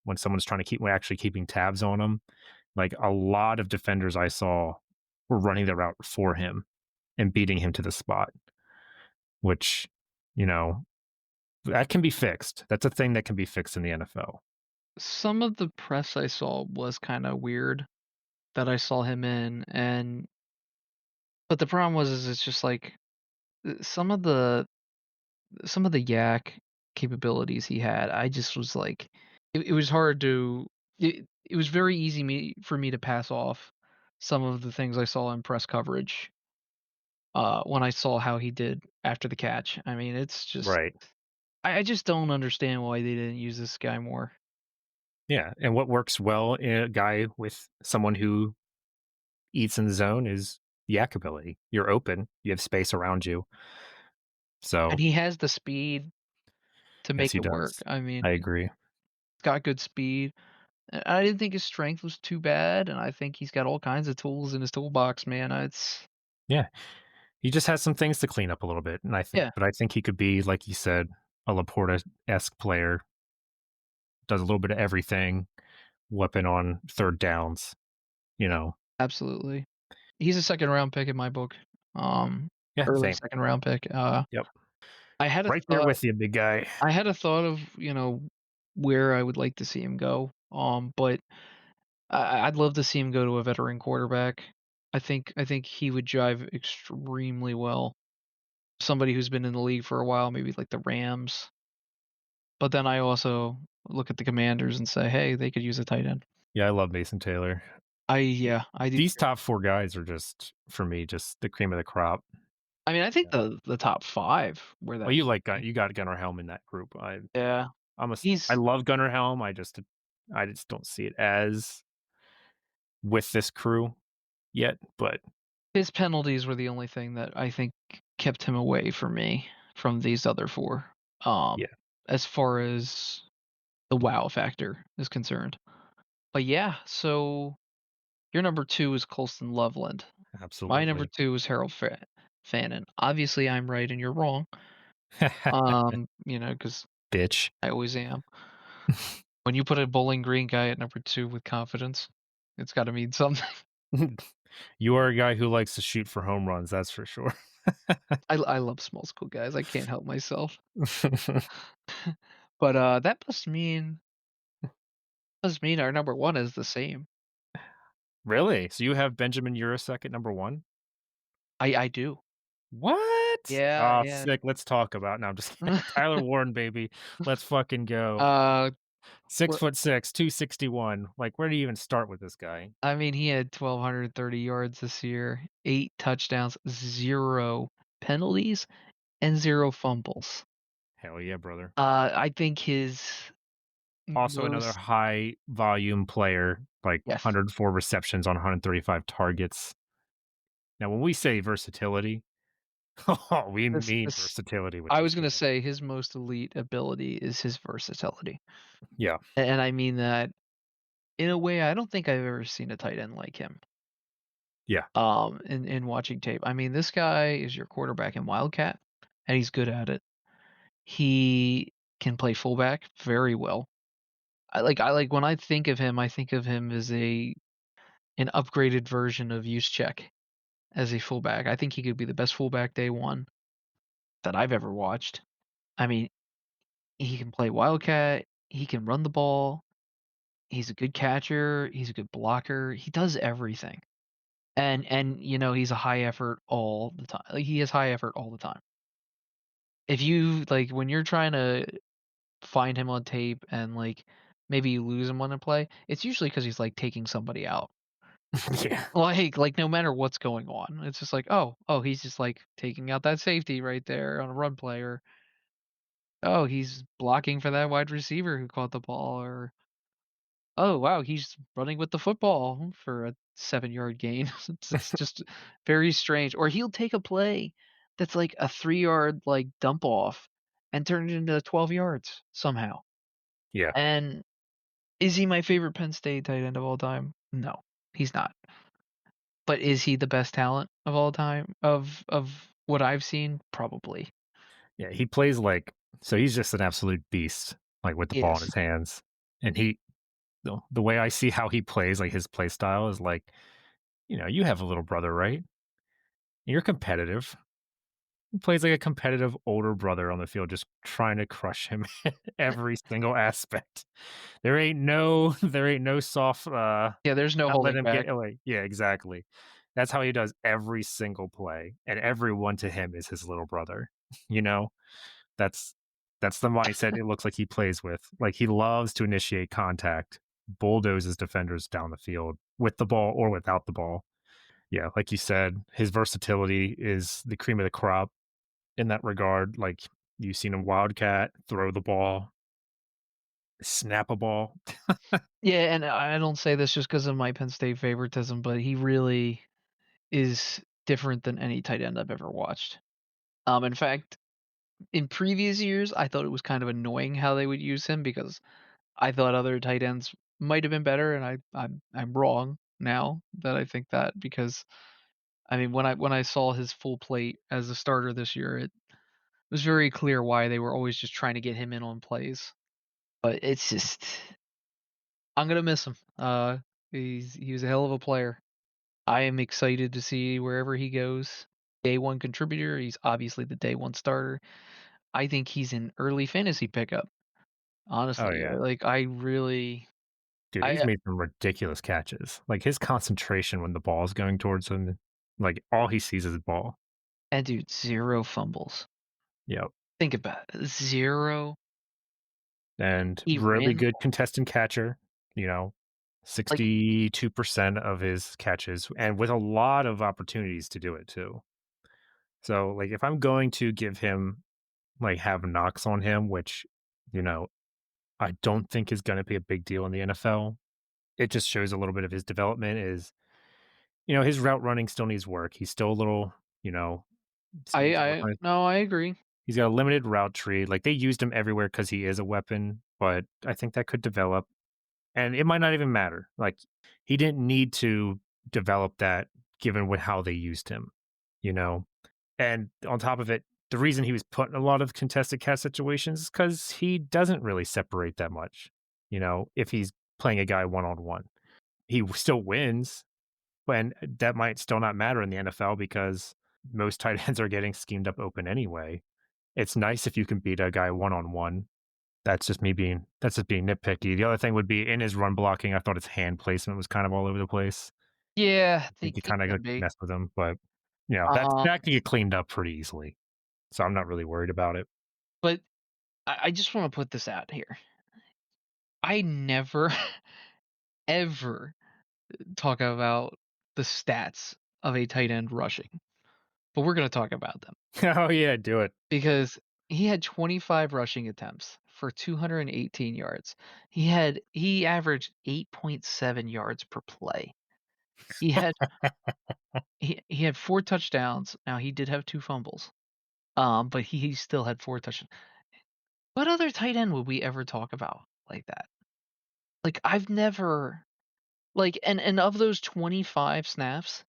when someone's trying to keep actually keeping tabs on him. Like a lot of defenders I saw were running the route for him and beating him to the spot, which, you know, that can be fixed. That's a thing that can be fixed in the NFL. Some of the press I saw was kinda weird that I saw him in, and but the problem was is it's just like, some of the yak capabilities he had, I just was like it was hard to it was very easy me for me to pass off some of the things I saw in press coverage. when I saw how he did after the catch. I mean, it's just Right. I just don't understand why they didn't use this guy more. Yeah, and what works well in a guy with someone who eats in the zone is yak ability. You're open, you have space around you. And So, he has the speed to yes, make he it work. does. I mean, I he's agree. got good speed. I didn't think his strength was too bad, and I think he's got all kinds of tools in his toolbox, man. It's Yeah, he just has some things to clean up a little bit, and yeah, I think he could be, like you said, a Laporta-esque player, does a little bit of everything, weapon on third downs, you know? absolutely. He's a second round pick in my book. Um, Yeah, Early same. second round pick. Yep. I had a Right there thought with you, big guy. I had a thought of, where I would like to see him go. But I'd love to see him go to a veteran quarterback. I think he would jive extremely well. Somebody who's been in the league for a while, maybe like the Rams. But then I also look at the Commanders and say, "Hey, they could use a tight end." Yeah, I love Mason Taylor. Yeah, I do These too. top 4 guys are just, for me, just the cream of the crop. I mean, I think Yeah. the top 5 were Well, that you like easy. You got Gunnar Helm in that group. Yeah. I He's love Gunnar Helm, I just don't see it as with this crew yet, but his penalties were the only thing that I think kept him away for me from these other 4, um, yeah, as far as the wow factor is concerned. But yeah, so your number 2 is Colston Loveland. My number absolutely. 2 is Harold Fannin. Obviously, I'm right and you're wrong, 'cause Bitch. I always am. When you put a Bowling Green guy at number 2 with confidence, it's gotta mean something. You are a guy who likes to shoot for home runs, that's for sure. I love small school guys, I can't help myself. But, that must mean our number 1 is the same. Really? So you have Benjamin Urasek at number 1? I do. What? Yeah, Ah, yeah. sick, let's talk about no, I'm just kidding. Tyler Warren, baby. Let's fucking go. Uh, 6 what foot 6, 261. Like, where do you even start with this guy? I mean, he had 1,230 yards this year, 8 touchdowns, 0 penalties, and 0 fumbles. Hell yeah, brother. I think his Also another most high volume player, like yes. 104 receptions on 135 targets. Now, when we say versatility, oh, we mean This versatility with I this was gonna guy. say his most elite ability is his versatility, Yeah, and I mean that in a way I don't think I've ever seen a tight end like him, yeah, in watching tape. I mean, this guy is your quarterback in Wildcat, and he's good at it. He can play fullback very well. I like when I think of him, I think of him as an upgraded version of Juszczyk as a fullback. I think he could be the best fullback day one that I've ever watched. I mean, he can play wildcat, he can run the ball, he's a good catcher, he's a good blocker, he does everything. And he's a high effort all the time. Like, he is high effort all the time. If you like, when you're trying to find him on tape and, like, maybe you lose him on a play, it's usually because he's, like, taking somebody out. yeah, Like, no matter what's going on, it's just like, "Oh, he's just, like, taking out that safety right there on a run play," or, "Oh, he's blocking for that wide receiver who caught the ball," or, "Oh, wow, he's running with the football for a 7-yard gain." It's just very strange. Or he'll take a play that's like a 3-yard, like, dump off and turn it into 12 yards somehow. yeah, And is he my favorite Penn State tight end of all time? No, he's not. But is he the best talent of all time of what I've seen? Probably. yeah. He plays like so. He's just an absolute beast, like with the He ball in is. his hands. And the way I see how he plays, like his play style, is like you have a little brother, right? You're competitive. He plays like a competitive older brother on the field, just trying to crush him in every single aspect. There ain't no soft Yeah, there's no not let holding him get back. away. Yeah, exactly. That's how he does every single play, and everyone to him is his little brother. You know? That's that's the mindset it looks like he plays with. Like he loves to initiate contact, bulldozes defenders down the field with the ball or without the ball. Yeah, like you said, his versatility is the cream of the crop in that regard. Like, you've seen him wildcat, throw the ball, snap a ball. Yeah, and I don't say this just because of my Penn State favoritism, but he really is different than any tight end I've ever watched. In fact, in previous years, I thought it was kind of annoying how they would use him because I thought other tight ends might have been better, and I'm wrong now that I think that because I mean when I saw his full plate as a starter this year, it was very clear why they were always just trying to get him in on plays. But it's just I'm gonna miss him. He was a hell of a player. I am excited to see wherever he goes. Day one contributor. He's obviously the day one starter. I think he's an early fantasy pickup. Oh, Honestly, yeah. like I really, Dude, he's I made some ridiculous catches. Like, his concentration when the ball is going towards him, like, all he sees is ball. and dude, 0 fumbles. Yep. Think about it, 0. And He really ran the good ball. contestant catcher, you know, Like, 62% of his catches, and with a lot of opportunities to do it too. So, like, if I'm going to give him, like, have knocks on him, which, you know, I don't think is gonna be a big deal in the NFL, it just shows a little bit of his development is, his route running still needs work. He's still a little, you know, he's I working on no, I agree. he's got a limited route tree. Like, they used him everywhere because he is a weapon, but I think that could develop. And it might not even matter. Like, he didn't need to develop that given with how they used him, you know? And on top of it, the reason he was put in a lot of contested catch situations is because he doesn't really separate that much, if he's playing a guy one on one. He still wins, and that might still not matter in the NFL because most tight ends are getting schemed up open anyway. It's nice if you can beat a guy one on one. That's just being nitpicky. The other thing would be in his run blocking, I thought his hand placement was kind of all over the place. Yeah, I think you they kinda can like be. mess with him, but, Um, that can get cleaned up pretty easily, so I'm not really worried about it. but I just wanna put this out here. I never, ever talk about the stats of a tight end rushing, but we're gonna talk about them Oh, yeah, do it. because he had 25 rushing attempts for 218 yards. He averaged 8.7 yards per play. He had he had 4 touchdowns. Now he did have 2 fumbles, but he still had 4 touchdowns. What other tight end would we ever talk about like that? Like, I've never like, and of those 25 snaps,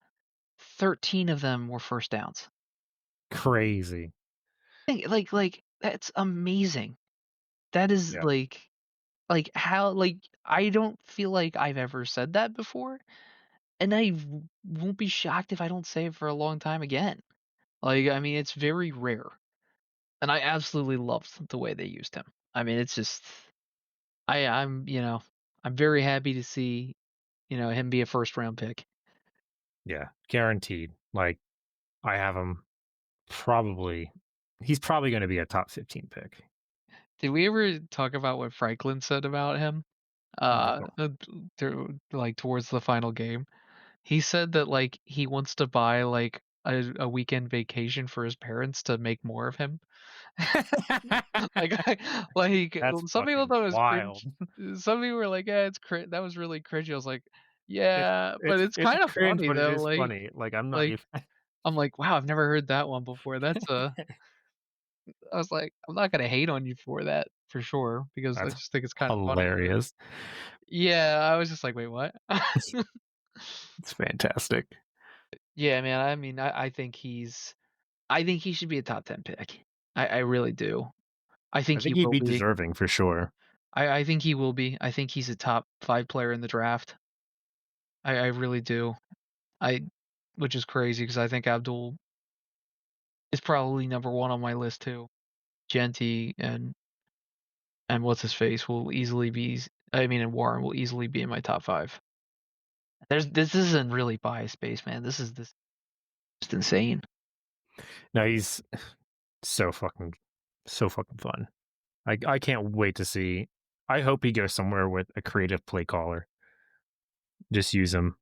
13 of them were first downs. Crazy. That's amazing. That is, Yeah. how I don't feel like I've ever said that before, and won't be shocked if I don't say it for a long time again. Like, I mean, it's very rare, and I absolutely loved the way they used him. I mean, it's just I'm very happy to see, him be a first round pick. Yeah, guaranteed. Like, I have him probably he's probably gonna be a top 15 pick. Did we ever talk about what Franklin said about him? No. Towards the final game? He said that, like, he wants to buy, like, a weekend vacation for his parents to make more of him. Like, That's some people fucking thought it was wild. cringe. Some people were like, "Yeah, it's that was really cringy." I was like, It's "Yeah," but it's it's it's kinda cringe, funny but it though, is funny. Like, I'm not like, even I'm like, "Wow, I've never heard that one before." I was like, "I'm not gonna hate on you for that, for sure," because I That's just think it's kinda funny. hilarious. Yeah, I was just like, "Wait, what?" It's fantastic. Yeah, man, I mean, I think he should be a top 10 pick. I really do. I I think he think he'd will be be. deserving for sure. I think he will be. I think he's a top 5 player in the draft. I really do. I which is crazy because I think Abdul is probably number 1 on my list too. Genty and what's his face will easily be I mean, and Warren will easily be in my top 5. This isn't really bias based, man. This just insane. No, he's so fucking so fucking fun. I can't wait to see. I hope he goes somewhere with a creative play caller. Just use him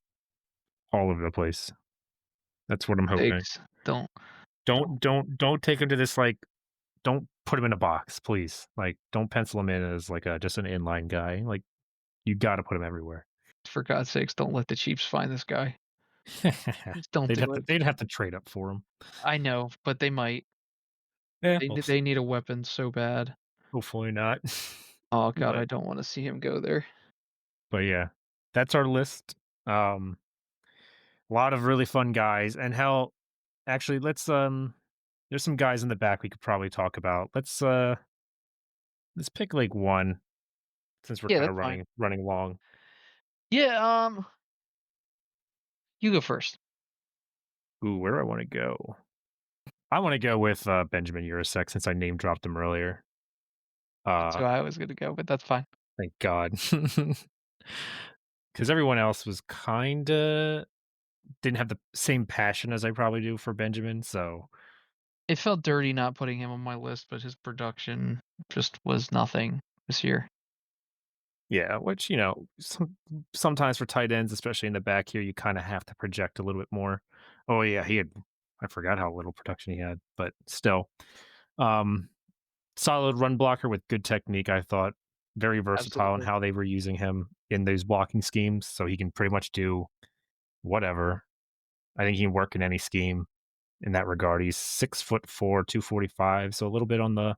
all over the place. That's what I'm hoping. Sakes, don't Don't take him to this, like, don't put him in a box, please. Like, don't pencil him in as, like, a just an inline guy. Like, you gotta put him everywhere. for God's sakes, don't let the Chiefs find this guy. Just don't do it. They'd have to trade up for him. I know, but they might. Yeah, They well, need they need a weapon so bad. hopefully not. Oh god, But I don't wanna see him go there. yeah, that's our list. Um, a lot of really fun guys, and hell, actually, there's some guys in the back we could probably talk about. Let's pick like one since we're Yeah, kind of that's fine. running long. Yeah, you go first. Ooh, where do I want to go? I want to go with Benjamin Urasek since I name dropped him earlier. That's Uh, who I was gonna go, but that's fine. thank God, because everyone else was kind of didn't have the same passion as I probably do for Benjamin. So It felt dirty not putting him on my list, but his production just was nothing this year. yeah, which sometimes for tight ends, especially in the back here, you kind of have to project a little bit more. Oh yeah, he had. I forgot how little production he had, but still. Um, Solid run blocker with good technique, I thought. Very versatile in Absolutely. how they were using him in those blocking schemes, so he can pretty much do whatever. I think he can work in any scheme in that regard. He's 6'4", 245, so a little bit on the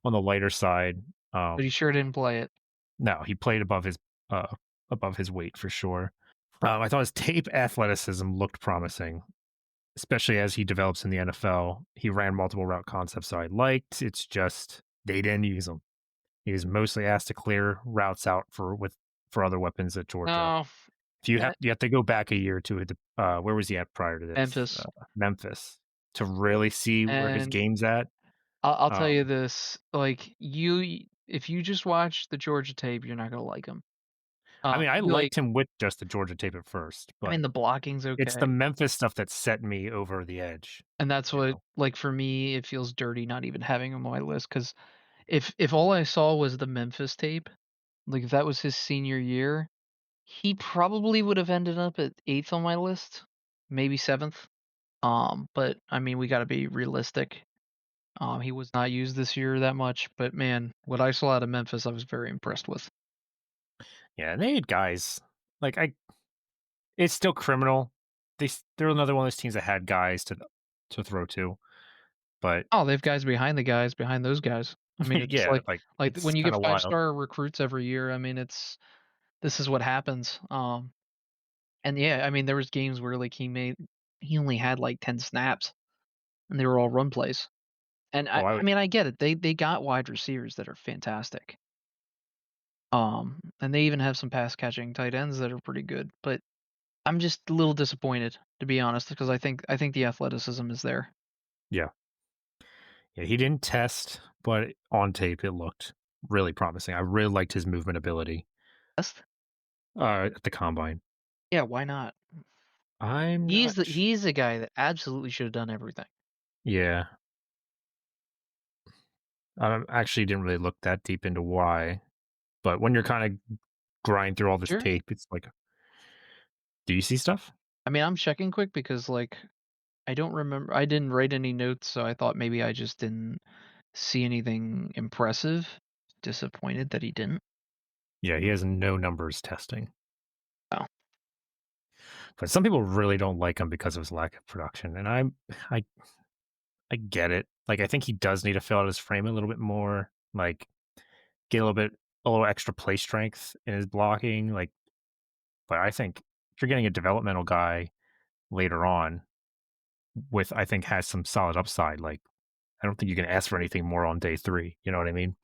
lighter side. But he sure didn't play it. No, he played above his weight for sure. I thought his tape athleticism looked promising, especially as he develops in the NFL. He ran multiple route concepts, so I liked. It's just they didn't use him. He was mostly asked to clear routes out for other weapons at Georgia. No, If you eh, have to go back a year or two, where was he at prior to this? Memphis. Memphis, to really see where his And game's at. I'll tell you Um, this, like, if you just watch the Georgia tape, you're not gonna like him. I mean, I You like liked him with just the Georgia tape at first, I but mean, the blocking's it's the okay, Memphis stuff that set me over the edge. and that's You what know? like, for me, it feels dirty not even having him on my list. Because if all I saw was the Memphis tape, like, if that was his senior year, he probably would have ended up at 8th on my list, maybe 7th. But, I mean, we gotta be realistic. He was not used this year that much, but man, what I saw out of Memphis, I was very impressed with. Yeah, and they had guys like I. It's still criminal. They're another one of those teams that had guys to throw to, but Oh, they have guys behind those guys. I mean, it's yeah, like like it's when you kind get of wild. five-star recruits every year, I mean, this is what happens. And yeah, I mean, there was games where like he only had like 10 snaps and they were all run plays. And Oh, I mean, I get it. They got wide receivers that are fantastic. And they even have some pass catching tight ends that are pretty good, but I'm just a little disappointed to be honest because I think the athleticism is there. yeah, yeah. He didn't test, but on tape it looked really promising. I really liked his movement ability Best? at the combine. Yeah, why not? I'm not. He's the guy that absolutely should have done everything. Yeah, I actually didn't really look that deep into why, but when you're kind of grind through all this Sure. tape, it's like, do you see stuff? I mean, I'm checking quick because like I didn't write any notes, so I thought maybe I just didn't see anything impressive. Disappointed that he didn't. Yeah, he has no numbers testing. Oh, But some people really don't like him because of his lack of production, and I I get it. Like, I think he does need to fill out his frame a little bit more, like, get a little extra play strength in his blocking, like, but I think if you're getting a developmental guy later on with I think has some solid upside, like, I don't think you can ask for anything more on day 3, you know what I mean?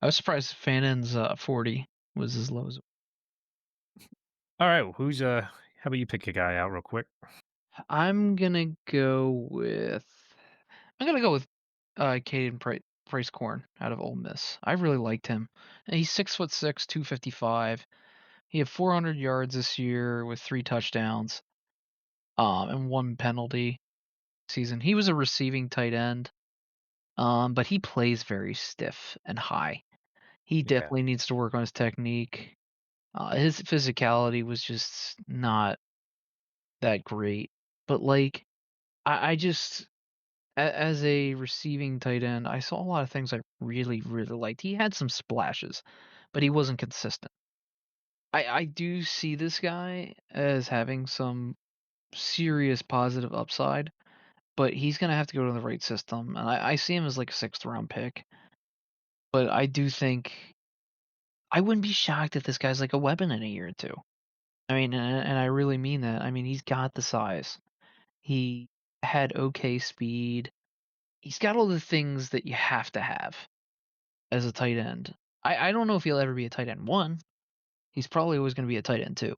I was surprised Fanon's 40 was as low as Alright, well, how about you pick a guy out real quick? I'm gonna go with Caden Price Corn out of Ole Miss. I really liked him. And he's 6'6", 255. He had 400 yards this year with 3 touchdowns, and 1 penalty season. He was a receiving tight end, but he plays very stiff and high. He Yeah. definitely needs to work on his technique. His physicality was just not that great. But like I just as a receiving tight end, I saw a lot of things I really, really liked. He had some splashes, but he wasn't consistent. I do see this guy as having some serious positive upside, but he's gonna have to go to the right system, and I see him as, like, a 6th round pick, but I do think I wouldn't be shocked if this guy's, like, a weapon in a year or 2. I mean, and I really mean that. I mean, he's got the size. He had okay speed. He's got all the things that you have to have as a tight end. I don't know if he'll ever be a tight end 1. He's probably always gonna be a tight end 2.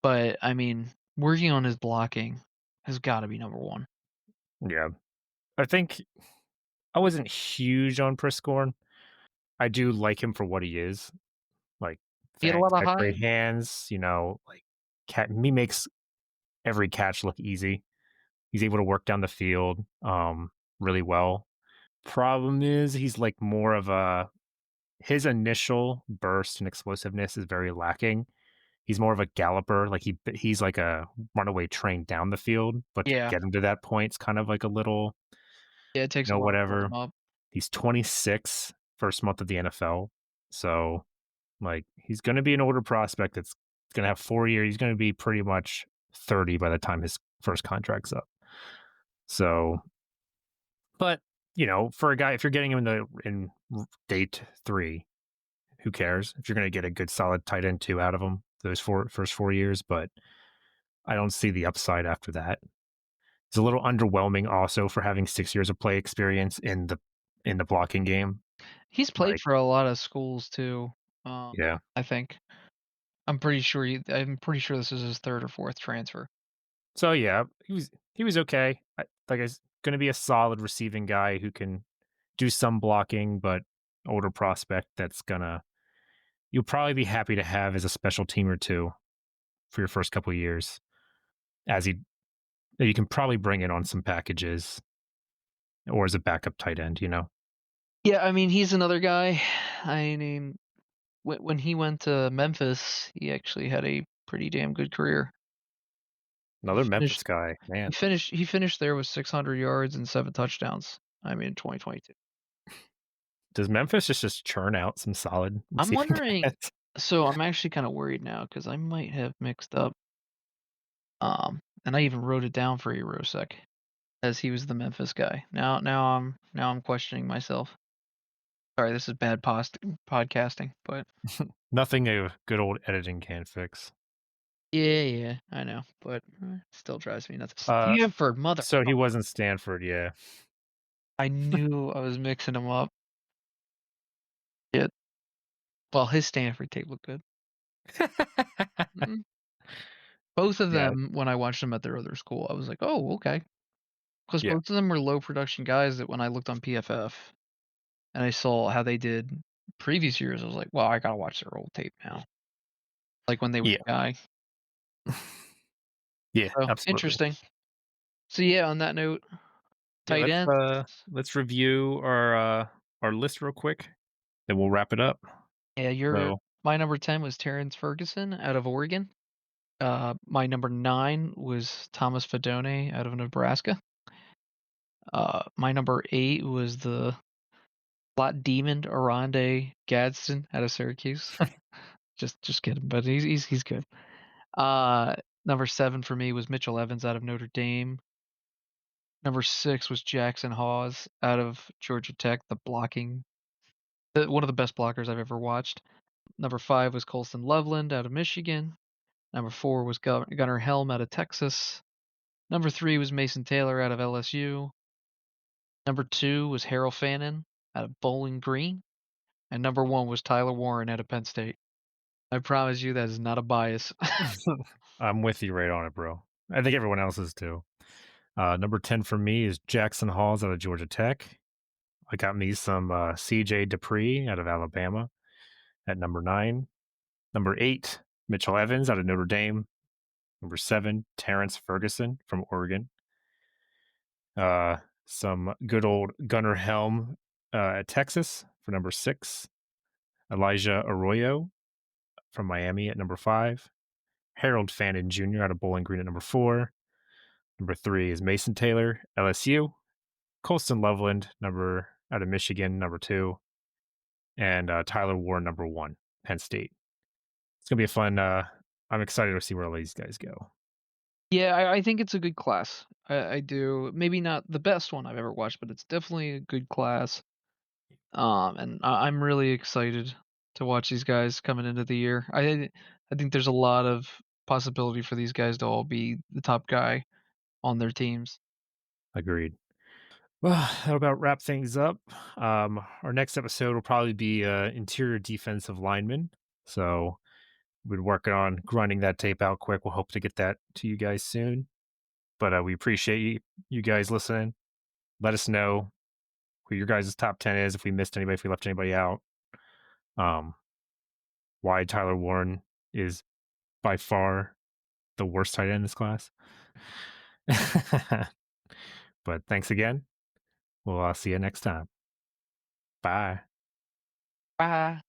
But, I mean, working on his blocking has gotta be number 1. Yeah. I think I wasn't huge on Priscorn. I do like him for what he is. Like, He had a lot he's of got great high. hands, like, he makes every catch look easy. He's able to work down the field, really well. Problem is he's, like, more of a his initial burst and explosiveness is very lacking. He's more of a galloper, like, he's like a runaway train down the field, but to Yeah. get him to that point, it's kind of like a little, Yeah, it takes a while to build whatever. him up. He's 26, first month of the NFL, so, like, he's gonna be an older prospect that's gonna have 4 years. He's gonna be pretty much 30 by the time his first contract's up. So, but, for a guy, if you're getting him in date 3, who cares? If you're gonna get a good solid tight end 2 out of him those first 4 years, but I don't see the upside after that. It's a little underwhelming also for having 6 years of play experience in the blocking game. He's played Like, for a lot of schools too, yeah. I think. I'm pretty sure this is his 3rd or 4th transfer. So, yeah, he was okay. Like, he's gonna be a solid receiving guy who can do some blocking, but older prospect that's gonna you'll probably be happy to have as a special team or 2 for your first couple of years as he that you can probably bring in on some packages or as a backup tight end. Yeah, I mean, he's another guy. I mean, when he went to Memphis, he actually had a pretty damn good career. He Another Memphis finished guy, he man. finished he finished there with 600 yards and 7 touchdowns, I mean, in 2022. Does Memphis just churn out some solid I'm receiving wondering, guys? so I'm actually kinda worried now because I might have mixed up, and I even wrote it down for you, Rosek, as he was the Memphis guy. Now I'm questioning myself. Sorry, this is bad podcasting, but Nothing a good old editing can't fix. yeah, yeah, I know, but, still drives me nuts. Uh, Stanford, mother so he wasn't Stanford, yeah. I knew I was mixing them up. Yeah, well, his Stanford tape looked good. Mhm. Both of Yeah, them, when I watched them at their other school, I was like, "Oh, okay." 'Cause yeah, both of them were low production guys that when I looked on PFF and I saw how they did previous years, I was like, "Well, I gotta watch their old tape now." Like, when they were yeah, the guy. yeah, So, absolutely. interesting. So, yeah, on that note, Yeah, tight let's, ends. let's review our list real quick, then we'll wrap it up. Yeah, your So, my number 10 was Terrence Ferguson out of Oregon. My number 9 was Thomas Fidone out of Nebraska. My number 8 was the Plot Demon Aronde Gadsden out of Syracuse. Just kidding, but he's good. Uh, Number 7 for me was Mitchell Evans out of Notre Dame. Number 6 was Jackson Hawes out of Georgia Tech, one of the best blockers I've ever watched. Number 5 was Colston Loveland out of Michigan. Number 4 was Gunnar Helm out of Texas. Number 3 was Mason Taylor out of LSU. Number 2 was Harold Fannin out of Bowling Green. And number 1 was Tyler Warren out of Penn State. I promise you that is not a bias. I'm with you right on it, bro. I think everyone else is too. Number 10 for me is Jackson Halls out of Georgia Tech. I got me some CJ Dupree out of Alabama at number 9. Number 8, Mitchell Evans out of Notre Dame. Number 7, Terrence Ferguson from Oregon. Uh, some good old Gunnar Helm at Texas for number 6. Elijah Arroyo from Miami at number 5. Harold Fannin Jr. out of Bowling Green at number 4. Number 3 is Mason Taylor, LSU. Colston Loveland, number out of Michigan, number 2, and Tyler Warren, number 1, Penn State. It's gonna be a fun. I'm excited to see where all these guys go. Yeah, I think it's a good class. I do. Maybe not the best one I've ever watched, but it's definitely a good class. And I'm really excited to watch these guys coming into the year. I think there's a lot of possibility for these guys to all be the top guy on their teams. Agreed. Well, that'll about wrap things up. Our next episode will probably be interior defensive lineman. So we've been working on grinding that tape out quick. We'll hope to get that to you guys soon. But we appreciate you guys listening. Let us know who your guys' top 10 is, if we missed anybody, if we left anybody out. Um, why Tyler Warren is by far the worst tight end in this class. But thanks again. We'll see you next time. Bye. Bye.